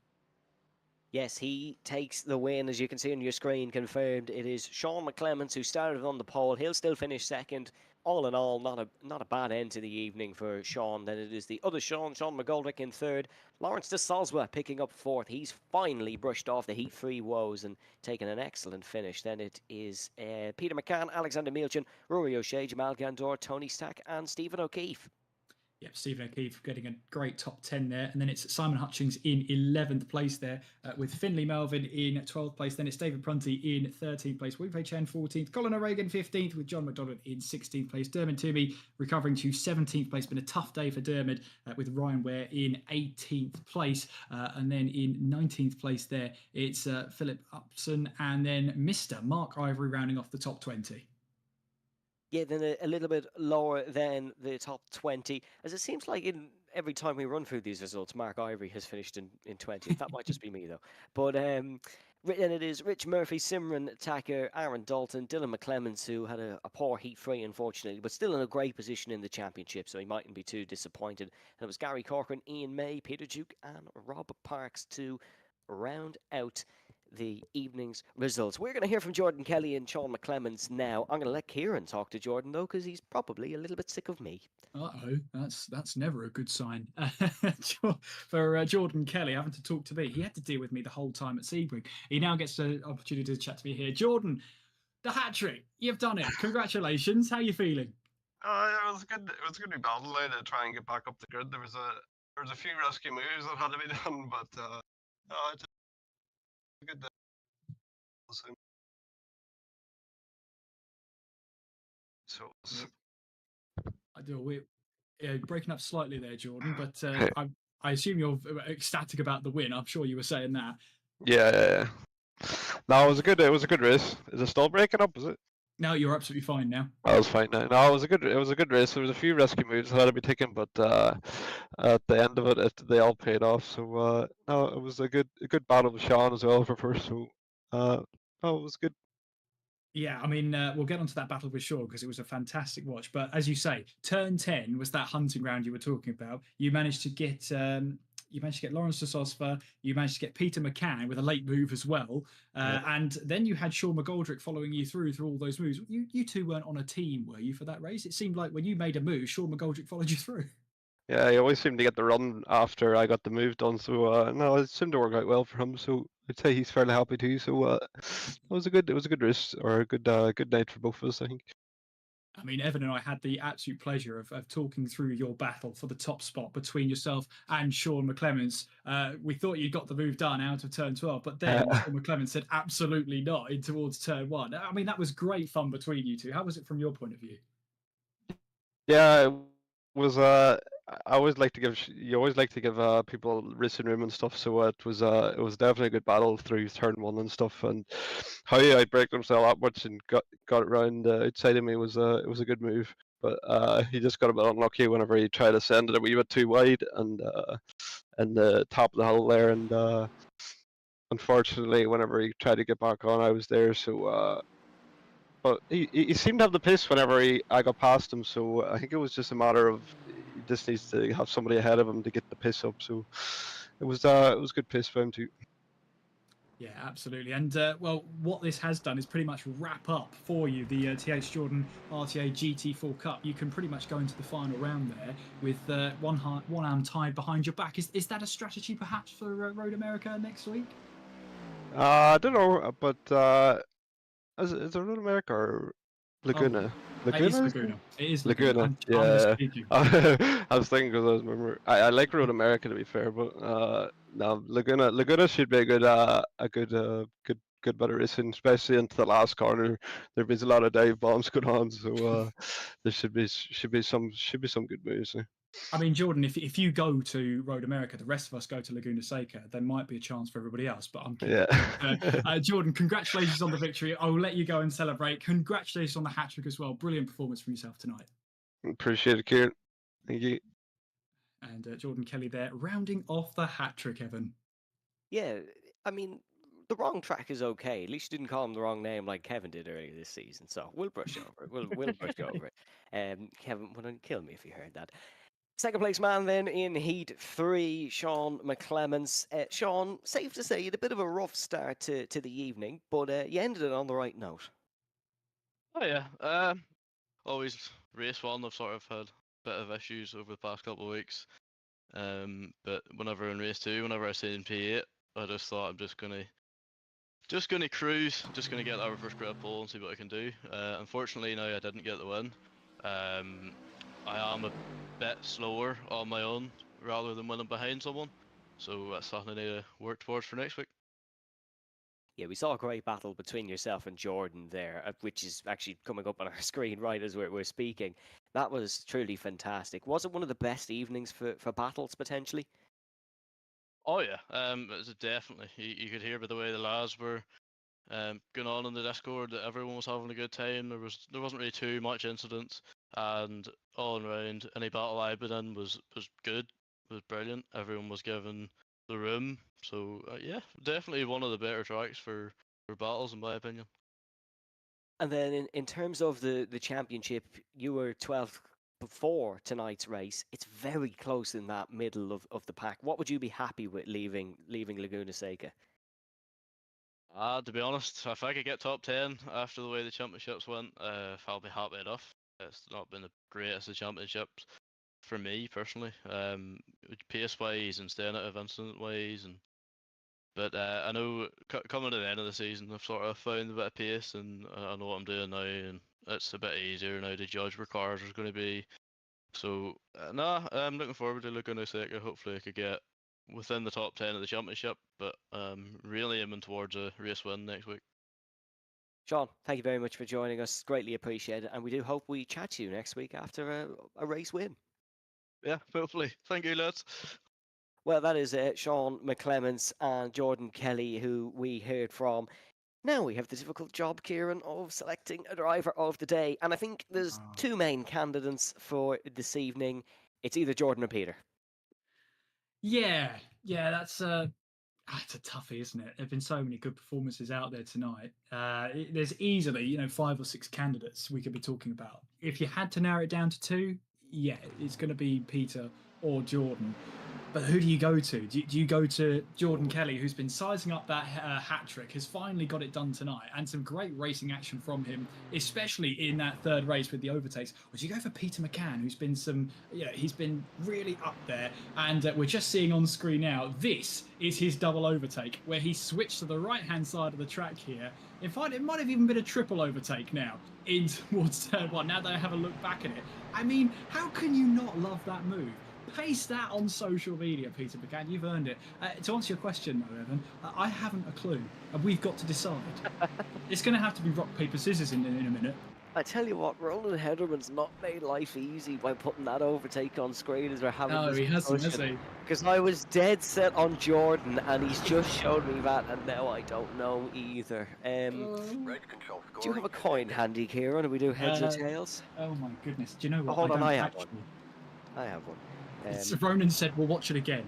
Yes, he takes the win, as you can see on your screen, confirmed. It is Sean McClements who started on the pole. He'll still finish second. All in all, not a bad end to the evening for Sean. Then it is the other Sean McGoldrick in third. Lawrence de Soswa picking up fourth. He's finally brushed off the Heat 3 woes and taken an excellent finish. Then it is Peter McCann, Alexander Mielchin, Rory O'Shea, Jamal Gandor, Tony Stack and Stephen O'Keefe. Yep, Stephen O'Keefe getting a great top 10 there. And then it's Simon Hutchings in 11th place there, with Finley Melvin in 12th place. Then it's David Prunty in 13th place. Wing Fei Chen 14th. Colin O'Regan 15th, with John McDonald in 16th place. Dermot Toomey recovering to 17th place. Been a tough day for Dermot, with Ryan Ware in 18th place. And then in 19th place there, it's Philip Upson and then Mr. Mark Ivory rounding off the top 20. Yeah, then a little bit lower than the top 20, as it seems like every time we run through these results, Mark Ivory has finished in 20th. That might just be me, though. But then it is Rich Murphy, Simran Tacker, Aaron Dalton, Dylan McClements, who had a poor Heat 3, unfortunately, but still in a great position in the championship, so he mightn't be too disappointed. And it was Gary Corcoran, Ian May, Peter Duke, and Rob Parks to round out the evening's results. We're going to hear from Jordan Kelly and Sean McClements now. I'm going to let Kieran talk to Jordan, though, because he's probably a little bit sick of me. Uh-oh, that's never a good sign for Jordan Kelly having to talk to me. He had to deal with me the whole time at Sebring. He now gets the opportunity to chat to me here. Jordan, the hat-trick, you've done it. Congratulations. How are you feeling? It was good. It was a good battle there to try and get back up the grid. There was a few rescue moves that had to be done, but it's a good day. So I do. We're breaking up slightly there, Jordan, but I assume you're ecstatic about the win. I'm sure you were saying that. Yeah. No, it was a good race. Is it still breaking up? Is it? No, you're absolutely fine now. I was fine now. No, it was a good race. There was a few rescue moves that had to be taken, but at the end of it, they all paid off. So no, it was a good battle with Sean as well for first. So no, it was good. Yeah, I mean, we'll get onto that battle with Shaw because it was a fantastic watch. But as you say, turn 10 was that hunting ground you were talking about. You managed to get Lawrence de Sosva, you managed to get Peter McCann with a late move as well. And then you had Sean McGoldrick following you through all those moves. You two weren't on a team, were you, for that race? It seemed like when you made a move, Sean McGoldrick followed you through. Yeah, he always seemed to get the run after I got the move done. So no, it seemed to work out well for him. So I'd say he's fairly happy too. So it was a good race, or a good night for both of us, I think. I mean, Evan and I had the absolute pleasure of talking through your battle for the top spot between yourself and Sean McClements. We thought you got the move done out of turn 12, but then Uh, Sean McClements said absolutely not in towards turn 1. I mean, that was great fun between you two. How was it from your point of view? Yeah, it was. I always like to give. You always like to give people racing room and stuff. So it was. It was definitely a good battle through turn 1 and stuff. And how he outbraked himself that much and got it round outside of me was. It was a good move. But he just got a bit unlucky whenever he tried to send it a wee bit too wide and the top of the hill there. And unfortunately, whenever he tried to get back on, I was there. So. But he seemed to have the pace whenever I got past him, so I think it was just a matter of he just needs to have somebody ahead of him to get the pace up. So it was good pace for him too. Yeah, absolutely. And well, what this has done is pretty much wrap up for you the TH Jordan RTA GT4 Cup. You can pretty much go into the final round there with one arm tied behind your back. Is that a strategy perhaps for Road America next week? I don't know, but is it Road America or Laguna? It is Laguna? Laguna. It is Laguna. Laguna, I'm yeah. speaking. I was thinking because I was remember I like Road America to be fair, but no, Laguna should be a good bit of racing, especially into the last corner. There's a lot of dive bombs going on, so there should be some good moves. I mean, Jordan, if you go to Road America, the rest of us go to Laguna Seca, there might be a chance for everybody else, but I'm kidding. Yeah. Jordan, congratulations on the victory. I will let you go and celebrate. Congratulations on the hat trick as well. Brilliant performance from yourself tonight. Appreciate it, Kieran. Thank you. And Jordan Kelly there, rounding off the hat trick, Evan. Yeah, I mean, the wrong track is okay. At least you didn't call him the wrong name like Kevin did earlier this season. So we'll brush over it. We'll brush over it. Kevin wouldn't kill me if you heard that. Second place man then in Heat 3, Sean McClements. Sean, safe to say you had a bit of a rough start to the evening, but you ended it on the right note. Oh yeah, always race 1. I've sort of had a bit of issues over the past couple of weeks. But whenever in race 2, whenever I stayed in P8, I just thought I'm just gonna cruise, just gonna get that reverse grid pole and see what I can do. Unfortunately, now I didn't get the win. I am a bit slower on my own rather than winning behind someone, so that's something I need to work towards for next week. Yeah, we saw a great battle between yourself and Jordan there, which is actually coming up on our screen right as we're speaking. That was truly fantastic. Was it one of the best evenings for battles, potentially? Oh yeah, it was definitely. You could hear by the way the lads were going on in the Discord that everyone was having a good time. There wasn't really too much incidents, and all around any battle I've been in was good, was brilliant. Everyone was given the room, so yeah, definitely one of the better tracks for battles in my opinion. And then in terms of the championship, you were 12th before tonight's race. It's very close in that middle of the pack. What would you be happy with leaving Laguna Seca? To be honest, if I could get top 10 after the way the championships went, I'll be happy enough. It's not been the greatest of championships for me personally, pace wise and staying out of incident wise, but I know coming to the end of the season, I've sort of found a bit of pace and I know what I'm doing now, and it's a bit easier now to judge where cars are going to be. So nah, I'm looking forward to Laguna Seca. Hopefully, I could get within the top 10 of the championship, but really aiming towards a race win next week. Sean, thank you very much for joining us. Greatly appreciated, and we do hope we chat to you next week after a race win. Yeah, hopefully. Thank you, lads. Well, that is Sean McClements and Jordan Kelly, who we heard from. Now we have the difficult job, Kieran, of selecting a driver of the day. And I think there's two main candidates for this evening. It's either Jordan or Peter. Yeah, that's it's a toughie, isn't it? There've been so many good performances out there tonight. There's easily, 5 or 6 candidates we could be talking about. If you had to narrow it down to 2, yeah, it's going to be Peter or Jordan. But who do you go to? Do you go to Jordan Kelly, who's been sizing up that hat trick, has finally got it done tonight, and some great racing action from him, especially in that third race with the overtakes? Or do you go for Peter McCann, who's been he's been really up there, and we're just seeing on screen now, this is his double overtake, where he switched to the right-hand side of the track here. In fact, it might have even been a triple overtake now in towards turn one, now that I have a look back at it. I mean, how can you not love that move? Paste that on social media, Peter McCann. You've earned it. To answer your question, though, Evan, I haven't a clue, and we've got to decide. It's going to have to be rock, paper, scissors in a minute. I tell you what, Ronan Hederman's not made life easy by putting that overtake on screen as we're having this No, he hasn't, has discussion. he? Because I was dead set on Jordan, and he's just showed me that, and now I don't know either. Do you have a coin handy, Kieran? Do we do heads or tails? Oh my goodness! Do you know what? Hold on, don't I have actually. one. I have one. Ronan said, "We'll watch it again."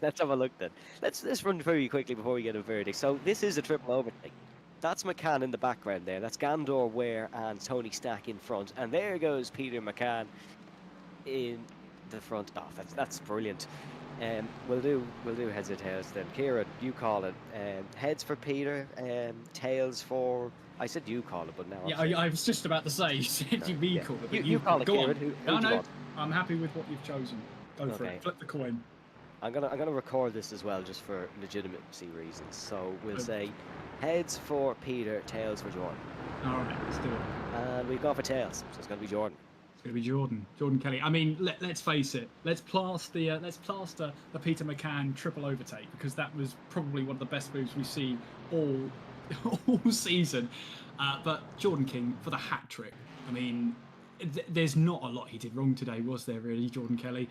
Let's have a look then. Let's run through you quickly before we get a verdict. So this is a triple overtake. That's McCann in the background there. That's Gandor, Ware, and Tony Stack in front. And there goes Peter McCann in the front. Oh, that's brilliant. We'll do heads or tails then. Kieran, you call it. Heads for Peter. Tails for. I said you call it, but now. Yeah, I was just about to say. You said you call it. But you call it, go Kieran. on. Who No, do you no. want? I'm happy with what you've chosen. Go for it. Flip the coin. I'm gonna record this as well, just for legitimacy reasons. So we'll say heads for Peter, tails for Jordan. All right, let's do it. And we've gone for tails, so it's gonna be Jordan. It's going to be Jordan Kelly. I mean, let's face it. Let's plaster the Peter McCann triple overtake, because that was probably one of the best moves we've seen all season. But Jordan King for the hat trick. I mean, there's not a lot he did wrong today, was there? Really, Jordan Kelly.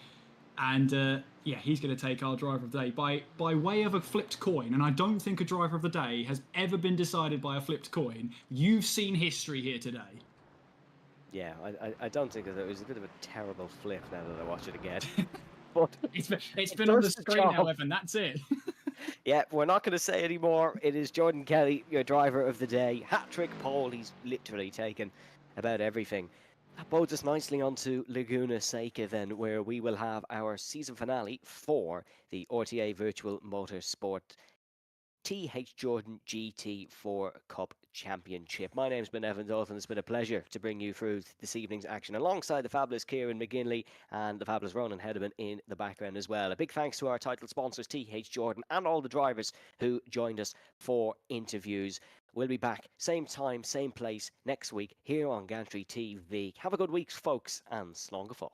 And yeah, he's going to take our driver of the day by way of a flipped coin. And I don't think a driver of the day has ever been decided by a flipped coin. You've seen history here today. Yeah, I don't think that it was a bit of a terrible flip now that I watch it again. But it's been on the screen now, Evan. That's it. Yeah, we're not going to say anymore. It is Jordan Kelly, your driver of the day. Hat-trick pole. He's literally taken about everything. That bodes us nicely onto Laguna Seca then, where we will have our season finale for the RTA Virtual Motorsport TH Jordan GT4 Cup Championship. My name's been Evan Dalton. It's been a pleasure to bring you through this evening's action alongside the fabulous Kieran McGinley and the fabulous Ronan Hederman in the background as well. A big thanks to our title sponsors, TH Jordan, and all the drivers who joined us for interviews. We'll be back same time, same place next week here on Gantry TV. Have a good week, folks, and slán go fóill.